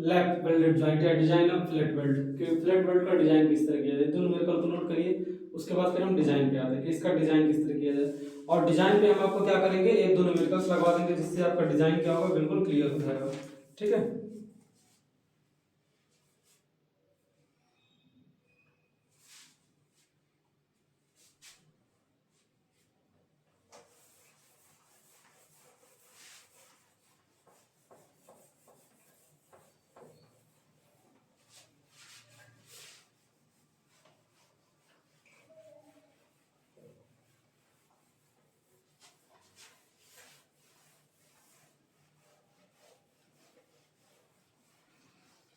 lap welded joint या डिजाइन ऑफ फ्लैट वेल्ड, कि फ्लैट वेल्ड का डिजाइन किस तरह किया जाए। दो न्यूमेरिकल को नोट करिए, उसके बाद फिर हम डिजाइन पे आते हैं कि इसका डिजाइन किस तरह किया जाए। और डिजाइन पे हम आपको क्या करेंगे, एक दो न्यूमेरिकल्स लगवा देंगे जिससे आपका डिजाइन क्या होगा बिल्कुल क्लियर हो जाएगा। ठीक है,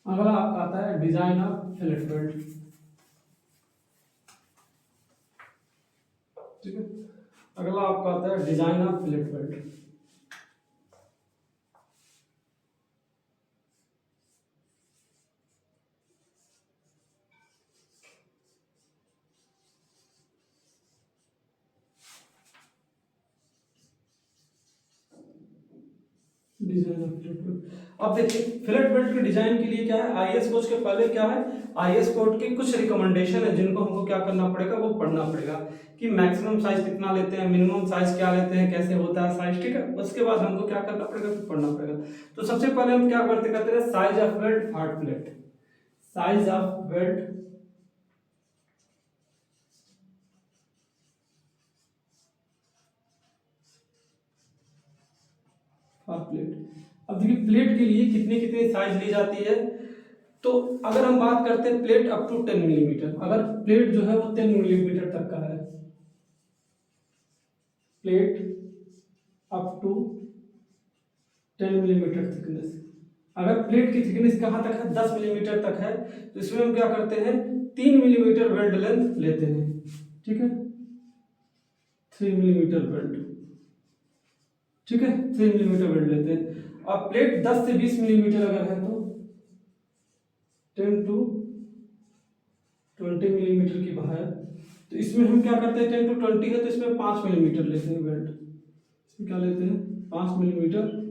अगला आपका आता है डिजाइन ऑफ फ्लैट वेल्ड। ठीक है, अगला आपका आता है design of flat weld. Design of flat weld, अब देखिए फ्लैट वेल्ड के डिजाइन के लिए क्या है, आईएस कोड के पहले क्या है, आईएस कोड के कुछ रिकमेंडेशन है जिनको हमको क्या करना पड़ेगा, वो पढ़ना पड़ेगा कि मैक्सिमम साइज कितना लेते हैं, मिनिमम साइज क्या लेते हैं, कैसे होता है साइज। ठीक है, उसके बाद हमको क्या करना पड़ेगा, फिर पढ़ना पड़ेगा। तो सबसे पहले हम क्या करते हैं, size of weld hard plate, size of weld half plate. अब देखिए प्लेट के लिए कितनी कितनी साइज ली जाती है, तो अगर हम बात करते हैं प्लेट अप टू 10 मिलीमीटर, अगर प्लेट जो है वो 10 मिलीमीटर तक का है, plate up to 10 millimetre thickness, अगर प्लेट की थिकनेस कहाँ तक है 10 मिलीमीटर तक है, तो इसमें हम क्या करते हैं 3 मिलीमीटर वेल्ड लेंथ लेते हैं। ठीक है, 3 मिलीमीटर वेल्ड, ठीक है 3 मिलीमीटर वेल्ड लेते हैं। और प्लेट 10 से 20 मिलीमीटर अगर है तो 10 टू 20 मिलीमीटर की बाहर, तो इसमें हम क्या करते हैं 10 टू 20 है तो इसमें 5 मिलीमीटर लेते हैं वेल्ड, इसमें क्या लेते हैं 5 मिलीमीटर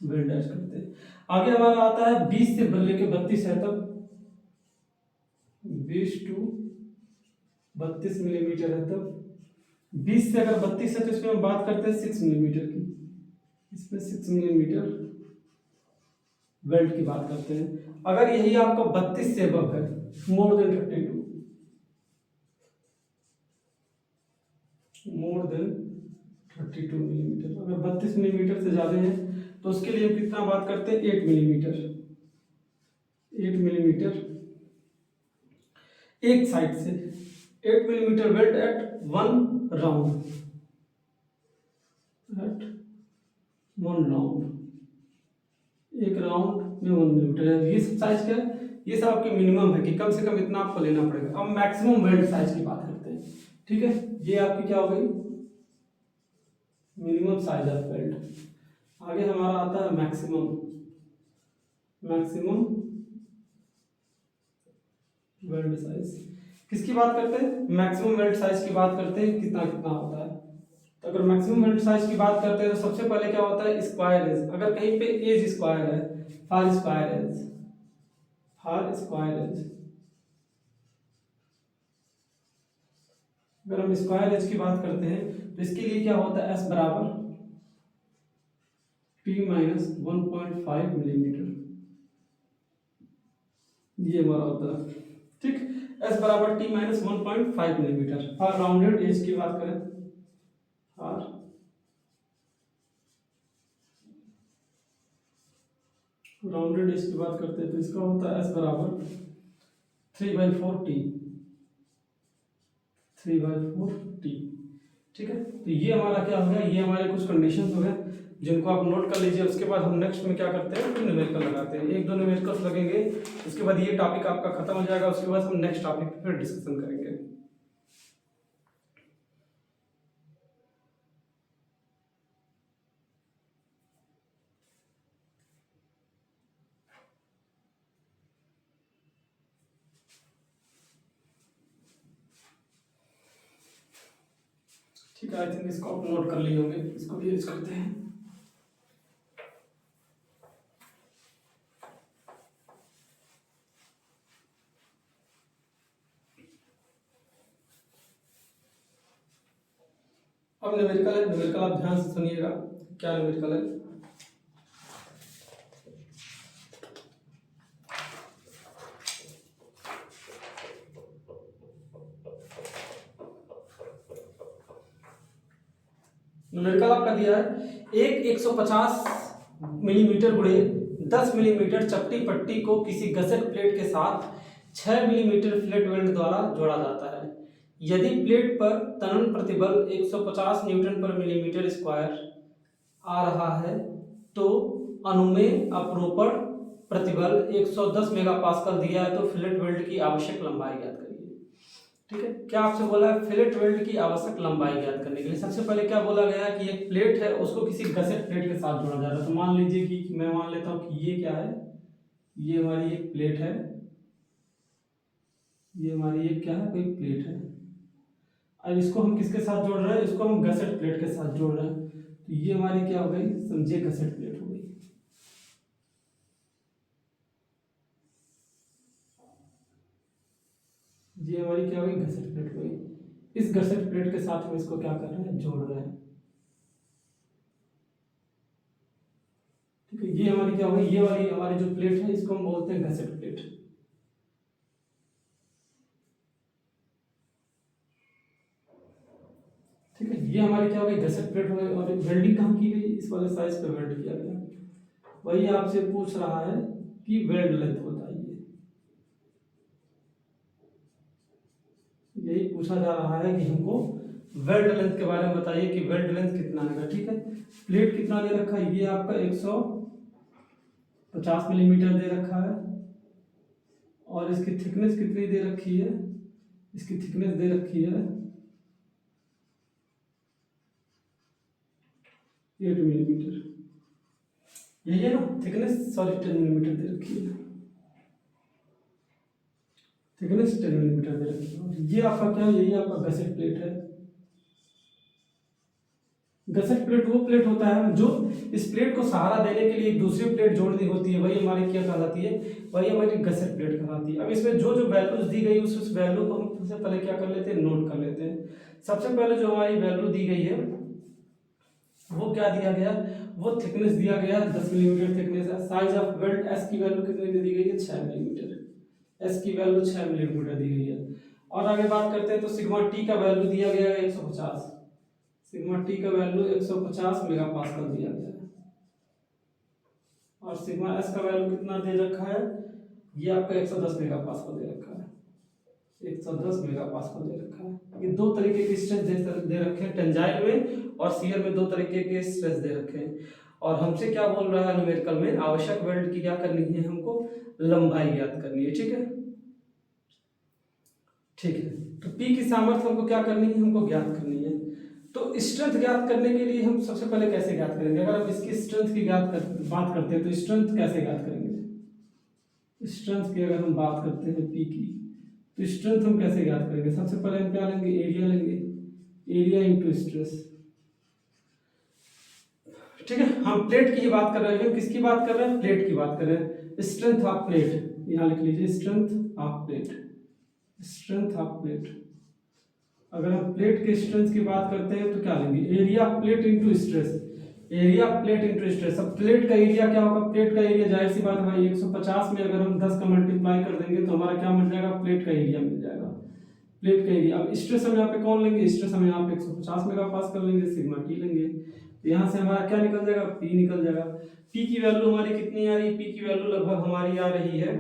वेल्ड ऐड करते हैं। आगे हमारा आता है 20 से लेके 32 है तक, 20 टू 32 मिलीमीटर है तब, 20 से अगर 32 है तो इसमें हम बात करते हैं 6 मिलीमीटर की, इसमें 6 मिलीमीटर वेल्ड की बात करते हैं। अगर यही आपका 32 से अबव है, more than 32, more than 32 millimetre, अगर 32 मिलीमीटर से ज्यादा है तो उसके लिए कितना बात करते हैं 8 मिलीमीटर, 8 मिलीमीटर एक साइड से, 8 millimetre weld at one round, at one round, एक राउंड में 1 मिलीमीटर है। ये सब साइज क्या है, ये सब आपके मिनिमम है कि कम से कम इतना आपको लेना पड़ेगा। अब मैक्सिमम वेल्ड साइज की बात करते हैं। ठीक है, ये आपकी क्या हो गई मिनिमम साइज ऑफ वेल्ड। आगे हमारा आता है मैक्सिमम मैक्सिमम वेल्ड साइज किसकी बात करते हैं? मैक्सिमम वेल्ड साइज की बात करते हैं, कितना कितना होता है। तो अगर मैक्सिमम वेल्ड साइज की बात करते हैं तो सबसे पहले क्या होता है? Square edge. अगर कहीं पे एज स्क्वायर है, for square edge, for square edge, अगर हम स्क्वायर एज की बात करते हैं तो इसके लिए क्या होता है? एस बराबर टी माइनस 1.5 मिलीमीटर, ये हमारा होता है। ठीक, एस बराबर टी माइनस 1.5 मिलीमीटर। और राउंडेड एज की बात करें, और राउंडेड एज की बात करते हैं तो इसका होता है एस बराबर 3/4 टी, 3/4 टी। ठीक है, तो ये हमारा क्या हो गया? ये हमारे कुछ कंडीशंस हो गए जिनको आप नोट कर लीजिए। उसके बाद हम नेक्स्ट में क्या करते हैं? फिर न्यूमेरिकल लगाते हैं, एक दो न्यूमेरिकल्स लगेंगे, उसके बाद ये टॉपिक आपका खत्म हो जाएगा। उसके बाद हम नेक्स्ट टॉपिक पे फिर डिस्कशन करेंगे। ठीक है, आई थिंक इसको आप नोट कर लिए होंगे, इसको भी यूज करते हैं। अब न्यूमेरिकल है, न्यूमेरिकल आप ध्यान से सुनिएगा। क्या न्यूमेरिकल है? न्यूमेरिकल आपका दिया है एक 150 मिलीमीटर गुणे 10 मिलीमीटर चपटी पट्टी को किसी गसेट प्लेट के साथ 6 मिलीमीटर फ्लैट वेल्ड द्वारा जोड़ा जाता है। यदि प्लेट पर तनन प्रतिबल 150 न्यूटन पर मिलीमीटर स्क्वायर आ रहा है तो अनुमेय अपरूपण प्रतिबल 110 मेगापास्कल दिया है, तो फिलेट वेल्ड की आवश्यक लंबाई ज्ञात करिए। ठीक है, क्या आपसे बोला है? फिलेट वेल्ड की आवश्यक लंबाई ज्ञात करने के लिए सबसे पहले क्या बोला गया है कि एक प्लेट है, उसको किसी गसेट प्लेट के साथ जोड़ा जा रहा है। तो मान लीजिए कि मैं मान लेता हूं कि ये क्या है? ये हमारी एक प्लेट है, ये हमारी एक क्या है? कोई प्लेट है। अब इसको हम किसके साथ जोड़ रहे हैं? इसको हम गसेट प्लेट के साथ जोड़ रहे हैं। तो ये हमारी क्या हो गई? समझिए गसेट प्लेट हो गई। ये हमारी क्या हुई? गसेट प्लेट हुई। इस गसेट प्लेट के साथ हम इसको क्या कर रहे हैं? जोड़ रहे हैं। ठीक है, ये हमारी क्या हुई? ये वाली हमारी जो प्लेट है इसको हम बोलते हैं गसेट प्लेट। ठीक है, ये हमारी क्या हो गई? गसेट प्लेट हो गई। और वेल्डिंग कहाँ की गई? इस वाले साइज पे वेल्ड किया गया। वही आपसे पूछ रहा है कि वेल्ड लेंथ बताइए, यही पूछा जा रहा है कि हमको वेल्ड लेंथ के बारे में बताइए कि वेल्ड लेंथ कितना है। ठीक है, प्लेट कितना दे रखा है? ये आपका 150 मिलीमीटर दे रखा है। और इसकी थिकनेस कितनी दे रखी है? इसकी थिकनेस दे रखी है 8 मिलीमीटर, यही है ना थिकनेस? सॉरी 10 मिलीमीटर दे रखी है, थिकनेस 10 मिलीमीटर दे रखी है। ये आपका क्या है? यही आपका गसेट प्लेट है। गसेट प्लेट वो प्लेट होता है जो इस प्लेट को सहारा देने के लिए एक दूसरी प्लेट जोड़नी होती है, वही हमारी क्या कहलाती है? वही हमारी गसेट प्लेट कहलाती है। अब इसमें जो जो वैल्यूज दी गई उस वैल्यू को हम सबसे पहले क्या कर लेते हैं? नोट कर लेते हैं। सबसे पहले जो हमारी वैल्यू दी गई है वो क्या दिया गया? वो थिकनेस दिया गया 10 मिलीमीटर थिकनेस है। साइज ऑफ वेल्ड एस की वैल्यू कितनी दे दी गई है? 6 मिलीमीटर। एस की वैल्यू 6 मिलीमीटर दी गई है। और आगे बात करते हैं तो सिग्मा टी का वैल्यू दिया गया है 150। सिग्मा टी का वैल्यू 150 मेगापास्कल दिया गया है। और सिग्मा एस का वैल्यू कितना दे रखा है? ये आपका 110 मेगापास्कल दे रखा है, 110 मेगापास्कल दे रखा है। ये दो तरीके के स्ट्रेस दे रखे हैं, टेंजाइल में और शियर में दो तरीके के स्ट्रेस दे रखे हैं। और हमसे क्या बोल रहा है न्यूमेरिकल में? आवश्यक वेल्ड की क्या करनी है? हमको लंबाई ज्ञात करनी है। ठीक है, ठीक है। तो पी की सामर्थ्य हमको क्या करनी है? हमको ज्ञात करनी है। तो स्ट्रेंथ ज्ञात करने के लिए हम सबसे पहले कैसे ज्ञात करेंगे? अगर हम इसकी स्ट्रेंथ की बात करते हैं तो स्ट्रेंथ कैसे ज्ञात करेंगे? स्ट्रेंथ की अगर हम बात करते हैं पी की, तो स्ट्रेंथ हम कैसे ज्ञात करेंगे? सबसे पहले हम क्या लेंगे? एरिया लेंगे, एरिया इंटू स्ट्रेस। ठीक है, हम प्लेट की ही बात कर रहे हैं। किसकी बात कर रहे हैं? प्लेट की बात कर रहे हैं। स्ट्रेंथ ऑफ प्लेट, यहाँ लिख लीजिए strength of plate, strength of plate. अगर हम प्लेट के स्ट्रेंथ की बात करते हैं तो क्या लेंगे? Area plate into stress, area plate into stress. अब प्लेट का एरिया क्या होगा? प्लेट का एरिया जाहिर सी बात है भाई 150 में अगर हम 10 का मल्टीप्लाई कर देंगे तो हमारा क्या मिल जाएगा? प्लेट का एरिया मिल जाएगा, प्लेट का एरिया। अब स्ट्रेस हम यहाँ पे कौन लेंगे? स्ट्रेस हम यहाँ पे 150 मेगा पास कर लेंगे, सिग्मा टी लेंगे। तो यहाँ से हमारा क्या निकल जाएगा? पी निकल जाएगा। पी की वैल्यू हमारी कितनी आ रही है? पी की वैल्यू लगभग हमारी आ रही है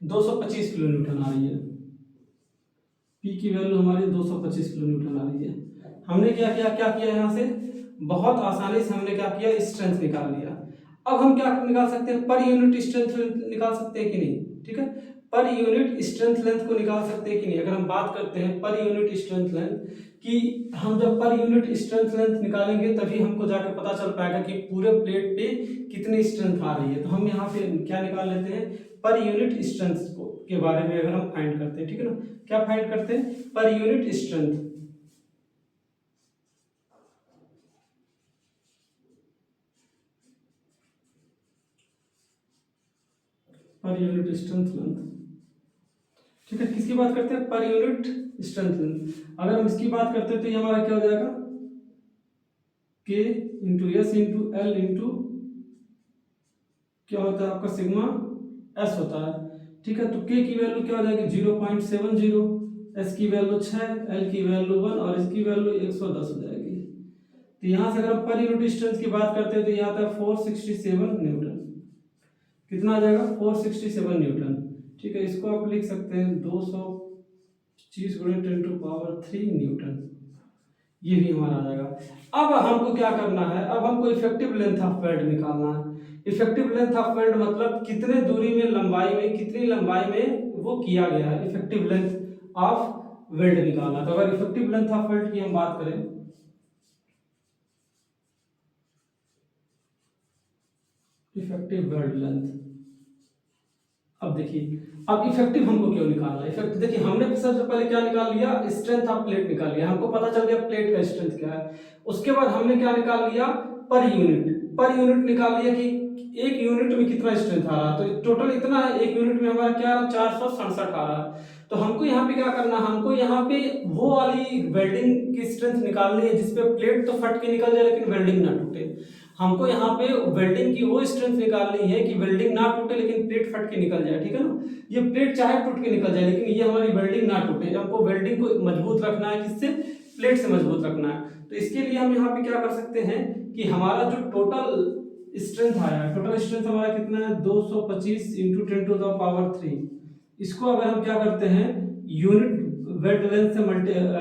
225 किलो न्यूटन आ रही है। पी की वैल्यू हमारी 225 किलो न्यूटन आ रही है। हमने क्या किया यहाँ से बहुत आसानी से हमने क्या किया? स्ट्रेंथ निकाल लिया। अब हम क्या निकाल सकते हैं? पर यूनिट स्ट्रेंथ निकाल सकते हैं कि नहीं? ठीक है, पर यूनिट स्ट्रेंथ लेंथ को निकाल सकते हैं कि नहीं? अगर हम बात करते हैं पर यूनिट स्ट्रेंथ लेंथ कि हम जब पर यूनिट स्ट्रेंथ लेंथ निकालेंगे तभी हमको जाके पता चल पाएगा कि पूरे प्लेट पे कितनी स्ट्रेंथ आ रही है। तो हम यहाँ पे क्या निकाल लेते हैं? पर यूनिट स्ट्रेंथ को के बारे में अगर हम फाइंड करते हैं, ठीक है ना, क्या फाइंड करते हैं? Per unit strength. Per unit strength length, ठीक है, किसकी बात करते हैं? Per unit strength length. अगर हम इसकी बात करते हैं तो ये हमारा क्या हो जाएगा? के into S into L into क्या होता है आपका? सिग्मा एस होता है। ठीक है, तो के की वैल्यू क्या हो जाएगी? 0.70, एस की वैल्यू 6, एल की वैल्यू 1 और इसकी वैल्यू 110 हो जाएगी। तो यहाँ से अगर हम पर यूनिट स्ट्रेंथ की बात करते हैं तो यहाँ आता है 467 न्यूटन। कितना आ जाएगा? 467 न्यूटन। ठीक है, इसको आप लिख सकते हैं 225 गुणे 10⁻³ न्यूटन। ये भी हमारा आ जाएगा। अब हमको क्या करना है? अब हमको इफेक्टिव लेंथ ऑफ वेल्ड निकालना है। इफेक्टिव लेंथ ऑफ वेल्ड मतलब कितने दूरी में, लंबाई में, कितनी लंबाई में वो किया गया है, इफेक्टिव लेंथ ऑफ वेल्ड निकालना। तो अगर इफेक्टिव लेंथ ऑफ वेल्ड की हम बात करें, इफेक्टिव वेल्ड लेंथ, अब देखिए, अब इफेक्टिव हमको क्यों निकालना है? इफेक्ट देखिए, हमने सबसे पहले क्या निकाल लिया? स्ट्रेंथ ऑफ प्लेट निकाल लिया, हमको पता चल गया प्लेट का स्ट्रेंथ क्या है। उसके बाद हमने क्या निकाल लिया? पर यूनिट, पर यूनिट निकाल लिया कि एक यूनिट में कितना स्ट्रेंथ आ रहा है। तो टोटल इतना है, एक यूनिट में हमारा क्या 467 आ रहा है। तो हमको यहाँ पे क्या करना है? हमको यहाँ पे वो वाली वेल्डिंग की स्ट्रेंथ निकालनी है जिसपे प्लेट तो फट के निकल जाए लेकिन वेल्डिंग ना टूटे। हमको यहाँ पे वेल्डिंग की वो स्ट्रेंथ निकालनी है कि वेल्डिंग ना टूटे लेकिन प्लेट फट के निकल जाए। ठीक है ना, ये प्लेट चाहे टूट के निकल जाए लेकिन ये हमारी वेल्डिंग ना टूटे। हमको वेल्डिंग को मजबूत रखना है, किससे? प्लेट से मजबूत रखना है। तो इसके लिए हम यहाँ पे क्या कर सकते हैं कि हमारा जो टोटल स्ट्रेंथ आया है, टोटल स्ट्रेंथ हमारा कितना है? 225 इंटू 10⁻³ इसको अगर हम क्या करते हैं? यूनिट वेल्ड लेंथ से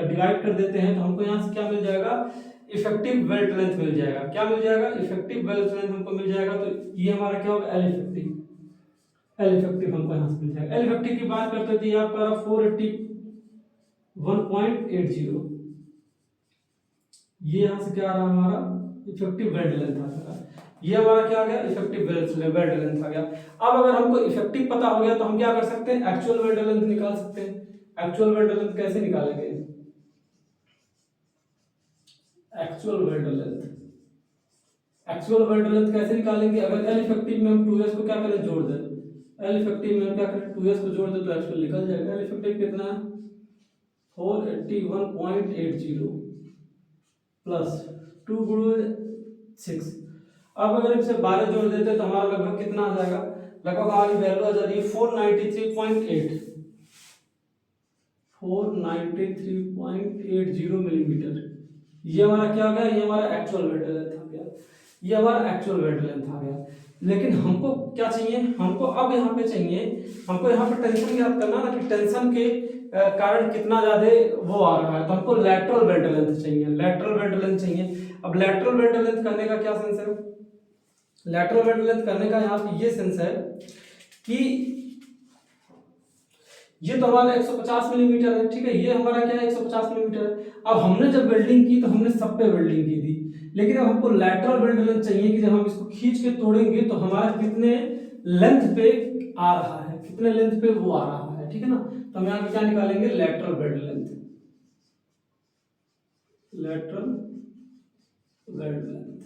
डिवाइड कर देते हैं तो हमको यहाँ से क्या मिल जाएगा? इफेक्टिव वेल्ड लेंथ मिल जाएगा। क्या मिल जाएगा? इफेक्टिव वेल्ड लेंथ हमको मिल जाएगा। तो ये हमारा क्या होगा? एल इफेक्टिव, एल इफेक्टिव हमको यहाँ से मिल जाएगा। एल इफेक्टिव की बात करते हैं तो ये आपका 481.80, ये यहाँ से क्या आ रहा है? हमारा इफेक्टिव वेल्ड लेंथ आ रहा है। ये हमारा क्या आ गया? इफेक्टिव वेल्ड लेंथ आ गया। अब अगर हमको इफेक्टिव पता हो गया तो हम क्या कर सकते हैं? एक्चुअल वेल्ड लेंथ निकाल सकते हैं। एक्चुअल वेल्ड लेंथ कैसे निकालेंगे? Actual weld length, actual weld length कैसे निकालेंगे? अगर एल इफेक्टिव में हम 2s को क्या करें? जोड़ दें। एल इफेक्टिव में हम क्या करें? 2s को जोड़ दें तो एक्चुअल निकल जाएगा। एल इफेक्टिव कितना है? 481.80 प्लस 2 गुणे 6। अब अगर इसे 12 जोड़ देते तो हमारा लगभग कितना आ जाएगा? लगभग हमारी वैल्यू आ जा रही है 493.8, 493.80 मिलीमीटर। ये हमारा क्या आ गया? ये हमारा एक्चुअल वेल्ड लेंथ आ गया। ये हमारा एक्चुअल वेल्ड लेंथ आ गया। लेकिन हमको क्या चाहिए? हमको अब यहाँ पे चाहिए, हमको यहाँ पे टेंशन याद करना ना कि टेंशन के कारण कितना ज्यादा वो आ रहा है। तो हमको लैटरल वेल्ड लेंथ चाहिए, लैटरल वेल्ड लेंथ चाहिए। अब लैटरल वेल्ड लेंथ करने का क्या सेंस है? लैटरल वेल्ड लेंथ करने का यहाँ पे ये सेंस है कि ये तो हमारा 150 मिलीमीटर है। ठीक है, ये हमारा क्या है? 150 मिलीमीटर है। अब हमने जब वेल्डिंग की तो हमने सब पे वेल्डिंग की थी, लेकिन अब हमको लैटरल वेल्ड लेंथ चाहिए कि जब हम इसको खींच के तोड़ेंगे तो हमारे कितने लेंथ पे आ रहा है, कितने लेंथ पे वो आ रहा है, ठीक है ना। तो हम यहाँ पे क्या निकालेंगे, lateral weld length, lateral weld length,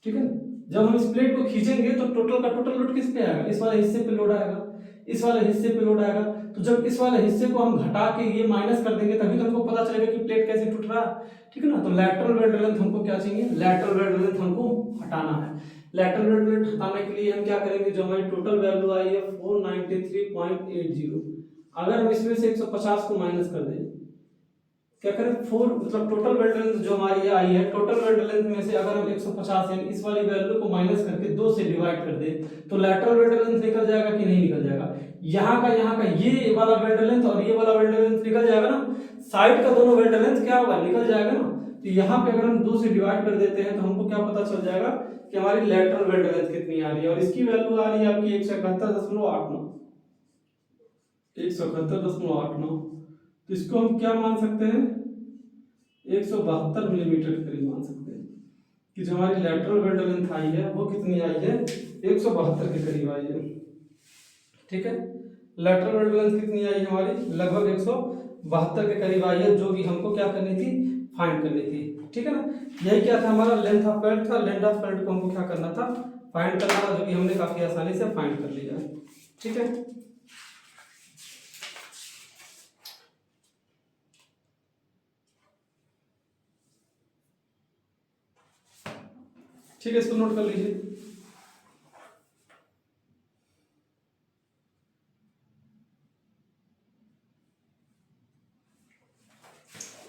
ठीक है। जब हम इस प्लेट को खींचेंगे तो टोटल का टोटल लोड किस पे आएगा, इस वाले हिस्से पे लोड आएगा, इस वाले हिस्से पे लोड आएगा। तो जब इस वाले हिस्से को हम घटा के ये माइनस कर देंगे तभी तो हमको पता चलेगा कि प्लेट कैसे टूट रहा है, ठीक है ना। तो लैटरल वेल्ड लेंथ हमको क्या चाहिए, लैटरल वेल्ड लेंथ हमको हटाना है। लैटरल वेल्ड लेंथ हटाने के लिए हम क्या करेंगे, जो हमारी टोटल वैल्यू आई है 493.80, अगर हम इसमें से 150 को माइनस कर दें, क्या करें, 4 मतलब टोटल वेल्ड लेंथ जो हमारी आई है, टोटल वेल्ड लेंथ में से अगर हम 150 यानी इस वाली वैल्यू को माइनस करके 2 से डिवाइड कर दें तो लैटरल वेल्ड लेंथ निकल जाएगा कि नहीं निकल जाएगा। यहाँ का ये वाला वेल्ड लेंथ और ये वाला वेल्ड लेंथ निकल जाएगा ना, साइड का दोनों वेल्ड लेंथ क्या होगा, निकल जाएगा ना। तो यहाँ पे अगर हम 2 से डिवाइड कर देते हैं तो हमको क्या पता चल जाएगा कि हमारी लैटरल वेल्ड लेंथ कितनी आ रही है, और इसकी वैल्यू आ रही है आपकी 171.89, 171.89। तो इसको हम क्या मान सकते हैं, 172 मिलीमीटर के करीब मान सकते हैं कि जो हमारी लैटरल वेल्ड लेंथ आई है वो कितनी आई है, 172 के करीब आई है, ठीक है। लैटरल वेल्ड लेंथ कितनी आई है हमारी, लगभग 172 के करीब आई है, जो कि हमको क्या करनी थी, फाइंड करनी थी, ठीक है ना। यही क्या था हमारा लेंथ ऑफ बेल्ट था, लेंथ ऑफ बेल्ट को हमको क्या करना था, फाइंड करना था, जो कि हमने काफी आसानी से फाइंड कर लिया है, ठीक है। ठीक है, इसको नोट कर लीजिए।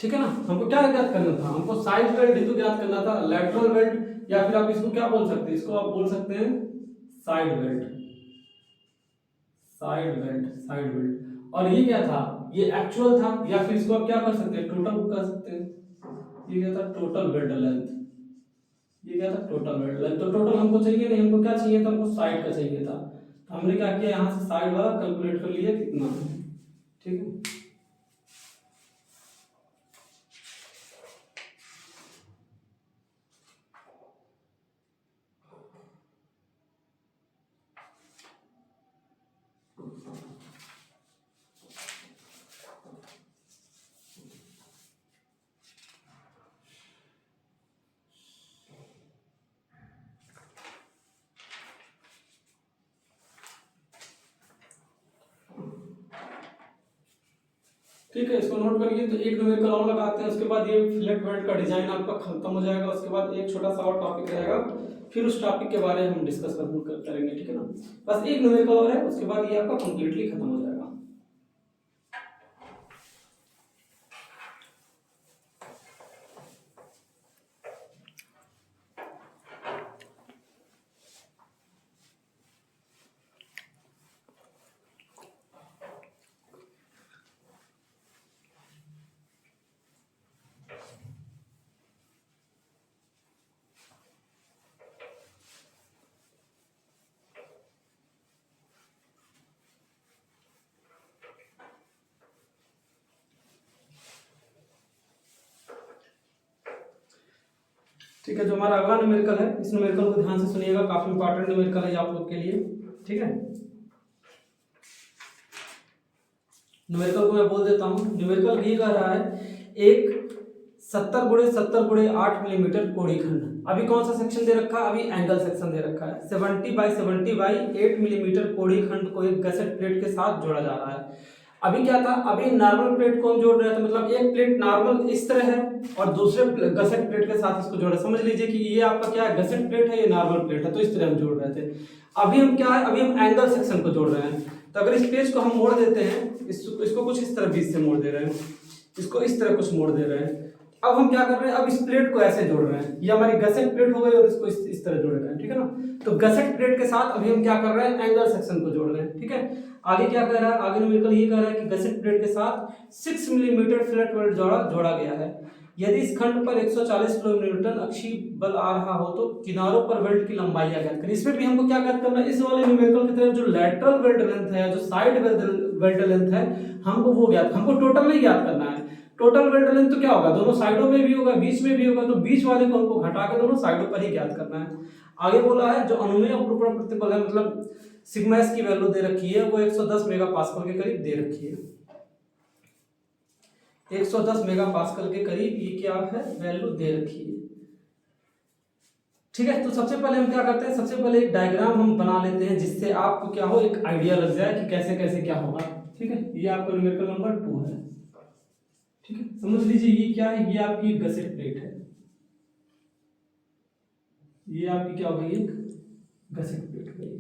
ठीक है ना, हमको क्या ज्ञात करना था, हमको साइड वेल्ड ही तो ज्ञात करना था, लैटरल वेल्ड या फिर आप इसको क्या बोल सकते हैं, इसको आप बोल सकते हैं side weld, side weld, side weld. और ये क्या था, ये एक्चुअल था, या फिर इसको आप क्या कर सकते हैं, टोटल कर सकते हैं। ये क्या था, टोटल वेल्ड लेंथ, ये क्या था, टोटल वेल्ड लेंथ। तो टोटल हमको चाहिए नहीं, हमको क्या चाहिए था, हमको साइड का चाहिए था। तो हमने क्या किया, यहाँ से साइड वाला कैलकुलेट कर लिया कितना है, ठीक है। ठीक है, इसको नोट करिए। तो एक न्यूमेरिकल और लगाते हैं, उसके बाद ये फिलेट वेल्ड का डिजाइन आपका खत्म हो जाएगा। उसके बाद एक छोटा सा और टॉपिक रहेगा, फिर उस टॉपिक के बारे में हम डिस्कस करेंगे, ठीक है ना। बस एक न्यूमेरिकल और है, उसके बाद ये आपका कंप्लीटली खत्म हो जाएगा। ठीक है, जो हमारा अगला न्यूमेरिकल है, इस न्यूमेरिकल को ध्यान से सुनिएगा, काफी इंपॉर्टेंट न्यूमेरिकल है आप लोग के लिए, ठीक है। न्यूमेरिकल को मैं बोल देता हूँ। न्यूमेरिकल ये कह रहा है, एक 70x70x8 मिलीमीटर कोड़ी खंड। अभी कौन सा सेक्शन दे रखा है, अभी एंगल सेक्शन दे रखा है। 70x70x8 मिलीमीटर कोड़ी खंड को एक गसेट प्लेट के साथ जोड़ा जा रहा है। अभी क्या था, अभी नॉर्मल प्लेट को हम जोड़ रहे थे, मतलब एक प्लेट नॉर्मल इस तरह है और दूसरे गसेट प्लेट के साथ इसको जोड़ रहे। समझ लीजिए कि ये आपका क्या है, गसेट प्लेट है, ये नॉर्मल प्लेट है, तो इस तरह हम जोड़ रहे थे। अभी हम क्या है, अभी हम एंगल सेक्शन को जोड़ रहे हैं। तो अगर इस पेज को हम मोड़ देते हैं, इसको कुछ इस तरह बीच से मोड़ दे रहे हैं, इसको इस तरह कुछ मोड़ दे रहे हैं। अब हम क्या कर रहे हैं, अब इस प्लेट को ऐसे जोड़ रहे हैं, ये हमारी गसेट प्लेट हो गई और इसको इस तरह जोड़ रहे हैं, ठीक है ना। तो गसेट प्लेट के साथ अभी हम क्या कर रहे हैं, एंगल सेक्शन को जोड़ रहे हैं, ठीक है। आगे क्या कह रहा है, आगे न्यूमेरिकल ये कह रहा है कि गसेट प्लेट के साथ 6 मिलीमीटर फिलेट वेल्ड जोड़ा गया है। यदि इस खंड पर 140 किलोन्यूटन अक्षीय बल आ रहा हो तो किनारों पर वेल्ड की लंबाई ज्ञात करें। इसमें भी हमको क्या ज्ञात करना है, इस वाले न्यूमेरिकल की तरह जो लैटरल वेल्ड लेंथ है, जो साइड वेल्ड लेंथ है, हमको टोटल नहीं ज्ञात करना है। टोटल वेल्ड लेंथ तो क्या होगा, दोनों साइडों में भी होगा, बीच में भी होगा, तो बीच वाले को हमको घटा के दोनों साइडों पर ही ज्ञात करना है। आगे बोला है जो अनुमेय अपरूपण प्रतिबल है, मतलब सिग्मा एस की वैल्यू दे रखी है, वो 110 मेगापास्कल के करीब दे रखी है। 110 मेगापास्कल के करीब ये क्या है, वैल्यू दे रखी है। ठीक है, तो सबसे पहले हम क्या करते हैं, सबसे पहले एक डायग्राम हम बना लेते हैं जिससे आपको क्या हो, एक आइडिया लग जाए कि कैसे कैसे क्या होगा। ठीक है, ये आपका न्यूमेरिकल नंबर 2 है। ठीक है, समझ लीजिए ये क्या है, ये आपकी गसेट प्लेट है, ये आपकी क्या हो गई, एक गसेट प्लेट गई।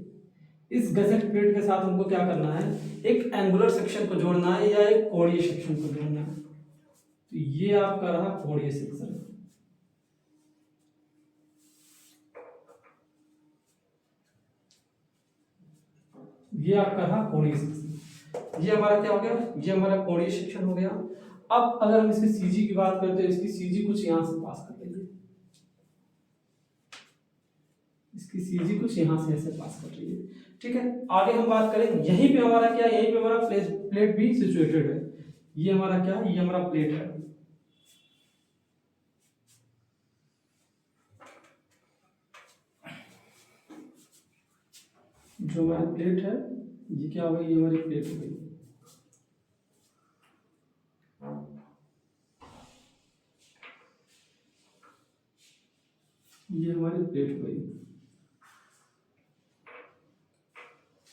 इस गसेट प्लेट के साथ हमको क्या करना है, एक एंगुलर सेक्शन को जोड़ना है या एक कोणीय सेक्शन को जोड़ना है। तो ये आपका रहा कोणीय सेक्शन, ये आपका रहा कोणीय सेक्शन। ये हमारा क्या हो गया, ये हमारा कोणीय सेक्शन हो गया। अब अगर हम इसकी सीजी की बात करते हैं, इसकी सीजी कुछ यहां से पास कर लेंगे, इसकी सीजी कुछ यहां से ऐसे पास कर रही है। ठीक है, आगे हम बात करें, यहीं पे हमारा क्या, यहीं पे हमारा प्लेट भी सिचुएटेड है। ये हमारा क्या है, ये हमारा प्लेट है। जो हमारी प्लेट है, ये क्या हो गई, ये हमारी प्लेट हो गई। ये हमारी प्लेट हो गई।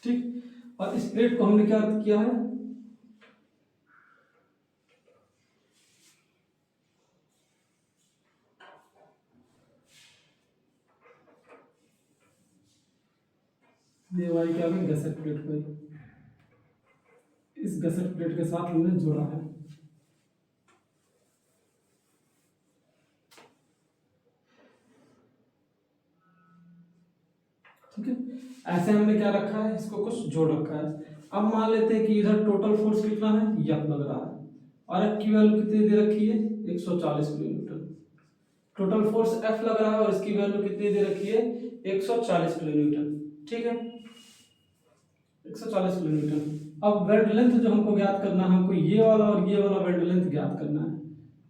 ठीक, और इस प्लेट को हमने क्या किया है, ये हमारी क्या है, गसेट प्लेट हो गई। इस गसेट प्लेट के साथ हमने जोड़ा है। ठीक है, ऐसे हमने क्या रखा है, इसको कुछ जोड़ रखा है। अब मान लेते हैं कि इधर टोटल फोर्स कितना है, F लग रहा है, और F की वैल्यू कितनी दे रखी है, 140 किलोमीटर। टोटल फोर्स F लग रहा है और इसकी वैल्यू कितनी दे रखी है, 140 किलोमीटर। ठीक है, 140 किलोमीटर। अब वेल्ड लेंथ जो हमको ज्ञात करना है, हमको ये वाला और ये वाला वेल्ड लेंथ ज्ञात करना है।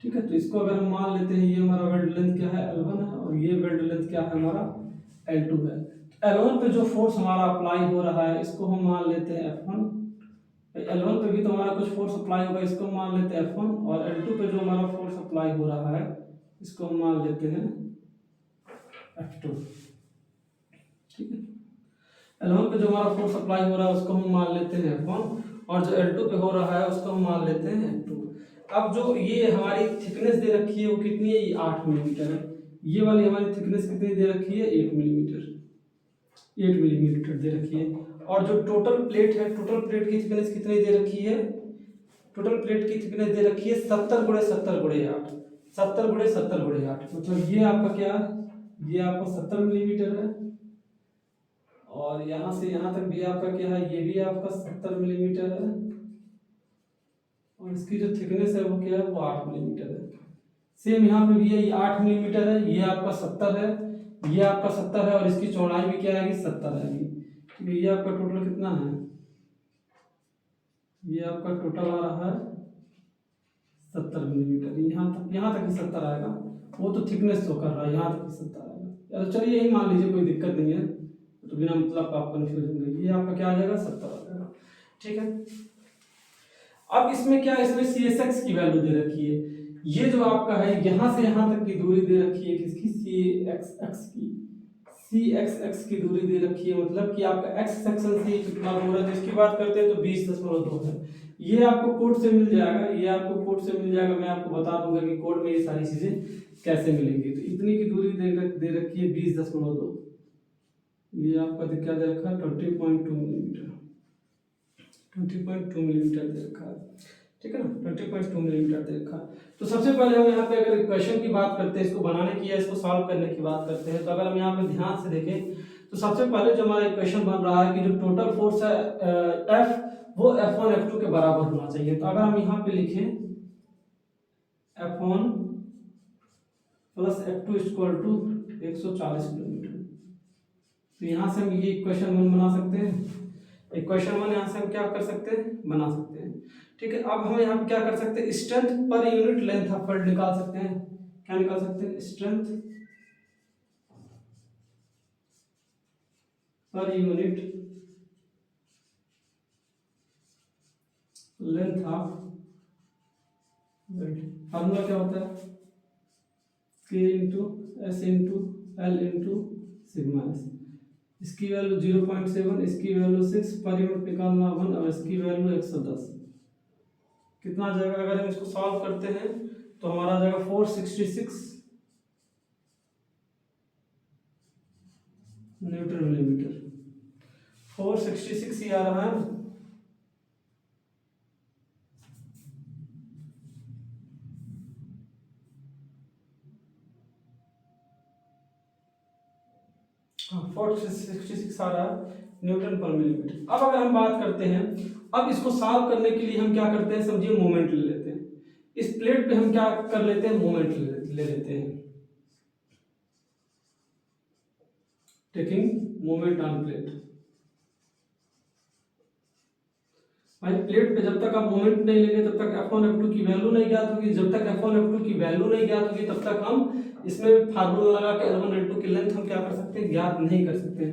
ठीक है, तो इसको अगर हम मान लेते हैं, ये हमारा वेल्ड लेंथ क्या है, L1 है, और ये वेल्ड लेंथ क्या है, हमारा L2 है। L1 पे जो फोर्स हमारा अप्लाई हो रहा है, इसको हम मान लेते हैं F1। L1 पे भी तो हमारा कुछ फोर्स अप्लाई होगा, इसको मान लेते हैं F1, और L2 पे जो हमारा फोर्स अप्लाई हो रहा है, इसको हम मान लेते हैं F2। ठीक है, L1 पे जो हमारा फोर्स अप्लाई हो रहा है उसको हम मान लेते हैं F1, और जो L2 पे हो रहा है उसको हम मान लेते हैं F2। अब जो ये हमारी थिकनेस दे रखी है वो कितनी है, ये 8 मिलीमीटर है। ये वाली हमारी थिकनेस कितनी दे रखी है, 8 मिलीमीटर, 8 मिलीमीटर दे रखी है। और जो टोटल प्लेट है, टोटल प्लेट की थिकनेस कितनी दे रखी है, टोटल प्लेट की थिकनेस दे रखी है 70 गुणे 70 गुणे 8, 70 गुणे 70 गुणे 8, मतलब ये आपका क्या है, ये आपका 70 मिलीमीटर है, और यहां से यहां तक भी आपका क्या है, ये भी आपका 70 मिलीमीटर है, और इसकी जो थिकनेस है वो क्या है, वो 8 मिलीमीटर है। सेम यहाँ पे भी है, ये 8 मिलीमीटर है, ये आपका 70 है, ये आपका 70 है, और इसकी चौड़ाई भी क्या आएगी, 70 आएगी। तो ये आपका टोटल कितना है, ये आपका टोटल आ रहा है 70 मिलीमीटर। यहाँ तक ही 70 आएगा, वो तो थिकनेस शो कर रहा है, यहाँ तक ही 70 आएगा। यार चलिए यही मान लीजिए, कोई दिक्कत नहीं है, तो बिना मतलब आप कंफ्यूज होंगे, ये आपका क्या आ जाएगा, 70 आ जाएगा। ठीक है, अब इसमें क्या, इसमें CSX की वैल्यू दे रखी है। ये जो आपका है, यहां से यहां तक की दूरी दे रखी है, किसकी, CXX की दूरी दे रखी है, मतलब कि आपका X सेक्शन से कितना दूर है, जिसकी बात करते हैं तो 20.2 है। ये आपको कोड से मिल जाएगा, ये आपको कोड से मिल जाएगा, मैं आपको बता दूंगा कि कोड में ये सारी चीजें कैसे मिलेंगी। तो इतनी की दूरी दे रखी है 20.2, ये आपका क्या दे रखा है, 20.2 मिलीमीटर, 20.2 मिलीमीटर दे रखा है। ठीक है ना, 20.2 मिलीमीटर दे रखा है। तो सबसे पहले हम यहाँ पे अगर इक्वेशन की बात करते हैं, इसको बनाने की या इसको सॉल्व करने की बात करते हैं, तो अगर हम यहाँ पे ध्यान से देखें तो सबसे पहले जो हमारा इक्वेशन बन रहा है कि जो टोटल फोर्स है F, वो F1 F2 के बराबर होना चाहिए। तो अगर हम यहाँ पे लिखें F1 plus F2 equal to 140 kilometre, तो यहाँ से हम ये इक्वेशन 1 बना सकते हैं। इक्वेशन 1 यहाँ से हम क्या कर सकते हैं, बना सकते हैं। ठीक है, अब हम यहाँ पे क्या कर सकते हैं, strength per unit length of weld निकाल सकते हैं। क्या निकाल सकते हैं, strength per unit length of weld. Formula क्या होता है, K into S into L into sigma S. इसकी वैल्यू 0.7, इसकी वैल्यू 6, पर यूनिट निकालना 1 और इसकी वैल्यू 110। कितना आ जाएगा, अगर हम इसको सॉल्व करते हैं तो हमारा आ जाएगा 466 न्यूटन मिलीमीटर। 466 ही आ रहा है। हाँ, 466 आ रहा है न्यूटन पर मिलीमीटर। अब अगर हम बात करते हैं, अब इसको सॉल्व करने के लिए हम क्या करते हैं, समझिए मोमेंट ले लेते हैं। इस प्लेट पे हम क्या कर लेते हैं, मोमेंट ले लेते हैं। Taking moment on plate. भाई प्लेट पे जब तक आप मोमेंट नहीं लेंगे तब तक F1 F2 की वैल्यू नहीं ज्ञात होगी। जब तक F1 F2 की वैल्यू नहीं ज्ञात होगी तब तक हम इसमें फार्मूला लगा के L1 L2 की लेंथ हम क्या कर सकते हैं, ज्ञात नहीं कर सकते।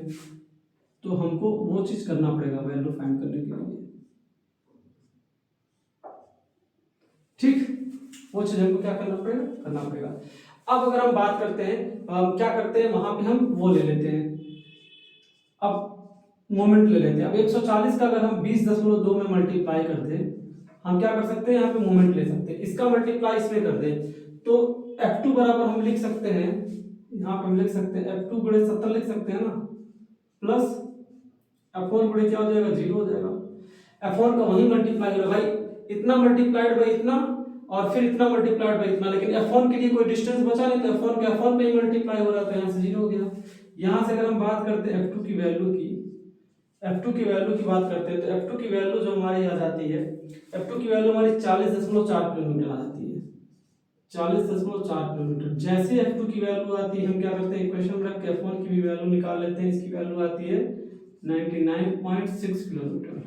तो हमको वो चीज करना पड़ेगा वैल्यू फाइंड करने के लिए। ठीक, वो चीज हमको क्या करना पड़ेगा। अब अगर हम बात करते हैं, क्या करते हैं, वहां पे हम वो ले लेते हैं, अब मोमेंट ले लेते हैं। अब 140 का अगर हम 20.2 में मल्टीप्लाई कर दें, हम क्या कर सकते हैं, यहाँ पे मोमेंट ले सकते हैं। इसका मल्टीप्लाई इसमें कर दें तो F2 बराबर हम लिख सकते हैं, यहाँ पे हम लिख सकते हैं F2 गुणे 70 लिख सकते हैं ना, प्लस F1 गुणे क्या हो जाएगा, 0 हो जाएगा। F1 का वही मल्टीप्लाई होगा भाई, इतना मल्टीप्लाइड बाई इतना और फिर इतना मल्टीप्लाइड बाई इतना, लेकिन F1 के लिए कोई डिस्टेंस बचा नहीं तो F1 के F1 पे ही मल्टीप्लाई हो रहा है तो यहाँ से 0 हो गया। यहाँ से अगर हम बात करते हैं F2 की वैल्यू की, F2 की वैल्यू की बात करते हैं तो F2 की वैल्यू जो हमारी आ जाती है, F2 की वैल्यू हमारी 40.4 किलोमीटर आ जाती है, 40.4 किलोमीटर। जैसे F2 की वैल्यू आती है हम क्या करते हैं, इक्वेशन में रख के F1 की भी वैल्यू निकाल लेते हैं। इसकी वैल्यू आती है 99.6 किलोमीटर।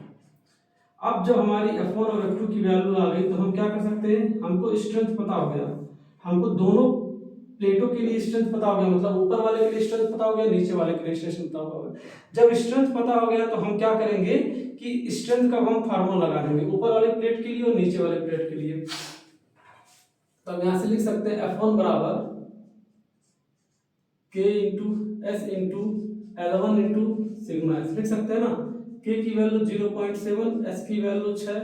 अब जब हमारी F1 और F2 की वैल्यू आ गई तो हम क्या कर सकते हैं, हमको स्ट्रेंथ पता हो गया, हमको दोनों प्लेटों के लिए स्ट्रेंथ पता हो गया, मतलब ऊपर वाले के लिए स्ट्रेंथ पता हो गया, नीचे वाले के लिए स्ट्रेंथ पता हो गया। जब स्ट्रेंथ पता हो गया तो हम क्या करेंगे कि स्ट्रेंथ का हम फार्मूला लगा देंगे ऊपर वाले प्लेट के लिए और नीचे वाले प्लेट के लिए। तो हम यहाँ से लिख सकते हैं F1 बराबर K into S into L1 into sigma S, लिख सकते हैं ना। K की वैल्यू 0.7, S की वैल्यू 6,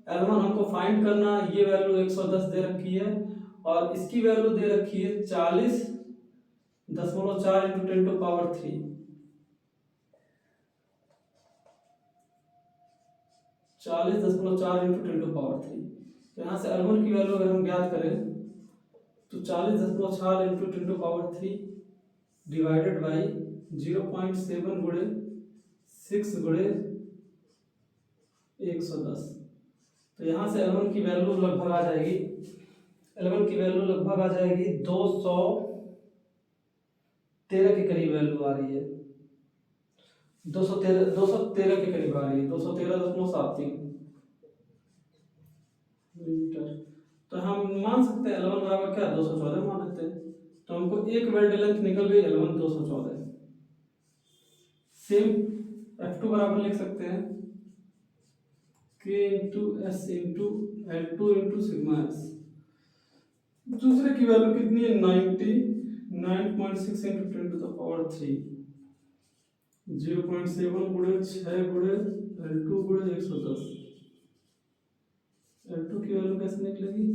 L1 हमको फाइंड करना, ये वैल्यू 110 दे रखी है और इसकी वैल्यू दे रखी है 40.4 into 10 to power 3, 40.4 into 10 to power 3। तो यहाँ से L1 की वैल्यू अगर हम ज्ञात करें तो 40.4 into 10 to power 3 divided by 0.7 गुणे 6 गुणे 110। तो यहाँ से L1 की वैल्यू लगभग आ जाएगी, L1 की वैल्यू लगभग आ जाएगी 213 के करीब वैल्यू आ रही है, 213 के करीब आ रही है, 213.73 मीटर। तो हम मान सकते हैं L1 बराबर क्या, 214 मान लेते हैं। तो हमको एक वेल्ड लेंथ निकल गई L1 214। सेम F2 बराबर लिख सकते हैं K into S into L2 into sigma S. दूसरे की वैल्यू कितनी है, 99.6 इंटू 10 टू द पावर 3, 0.7 गुणे 6 गुणे L2 गुणे 110। L2 की वैल्यू कैसे निकलेगी,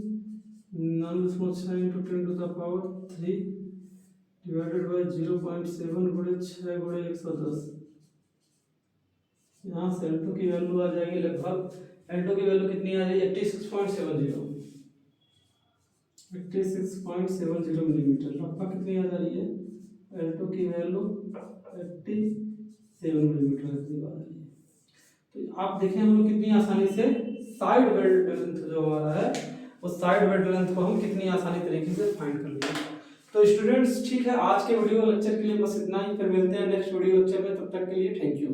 9.6 into 10 to the power 3 divided by 0.7 गुणे 6 गुणे 110। यहाँ से L2 की वैल्यू आ जाएगी लगभग, L2 की वैल्यू कितनी आ रही है, 86.70 मिलीमीटर। लगभग कितनी आ जा रही है, L2 की वैल्यू 87 मिलीमीटर कितनी आ रही है। तो आप देखें हम लोग कितनी आसानी से साइड वेल्ड लेंथ जो हमारा है उस साइड वेल्ड लेंथ को हम कितनी आसानी तरीके से फाइंड कर लेंगे। तो स्टूडेंट्स ठीक है, आज के वीडियो लेक्चर के लिए बस इतना ही, फिर मिलते हैं नेक्स्ट वीडियो लेक्चर में, तब तक के लिए थैंक यू।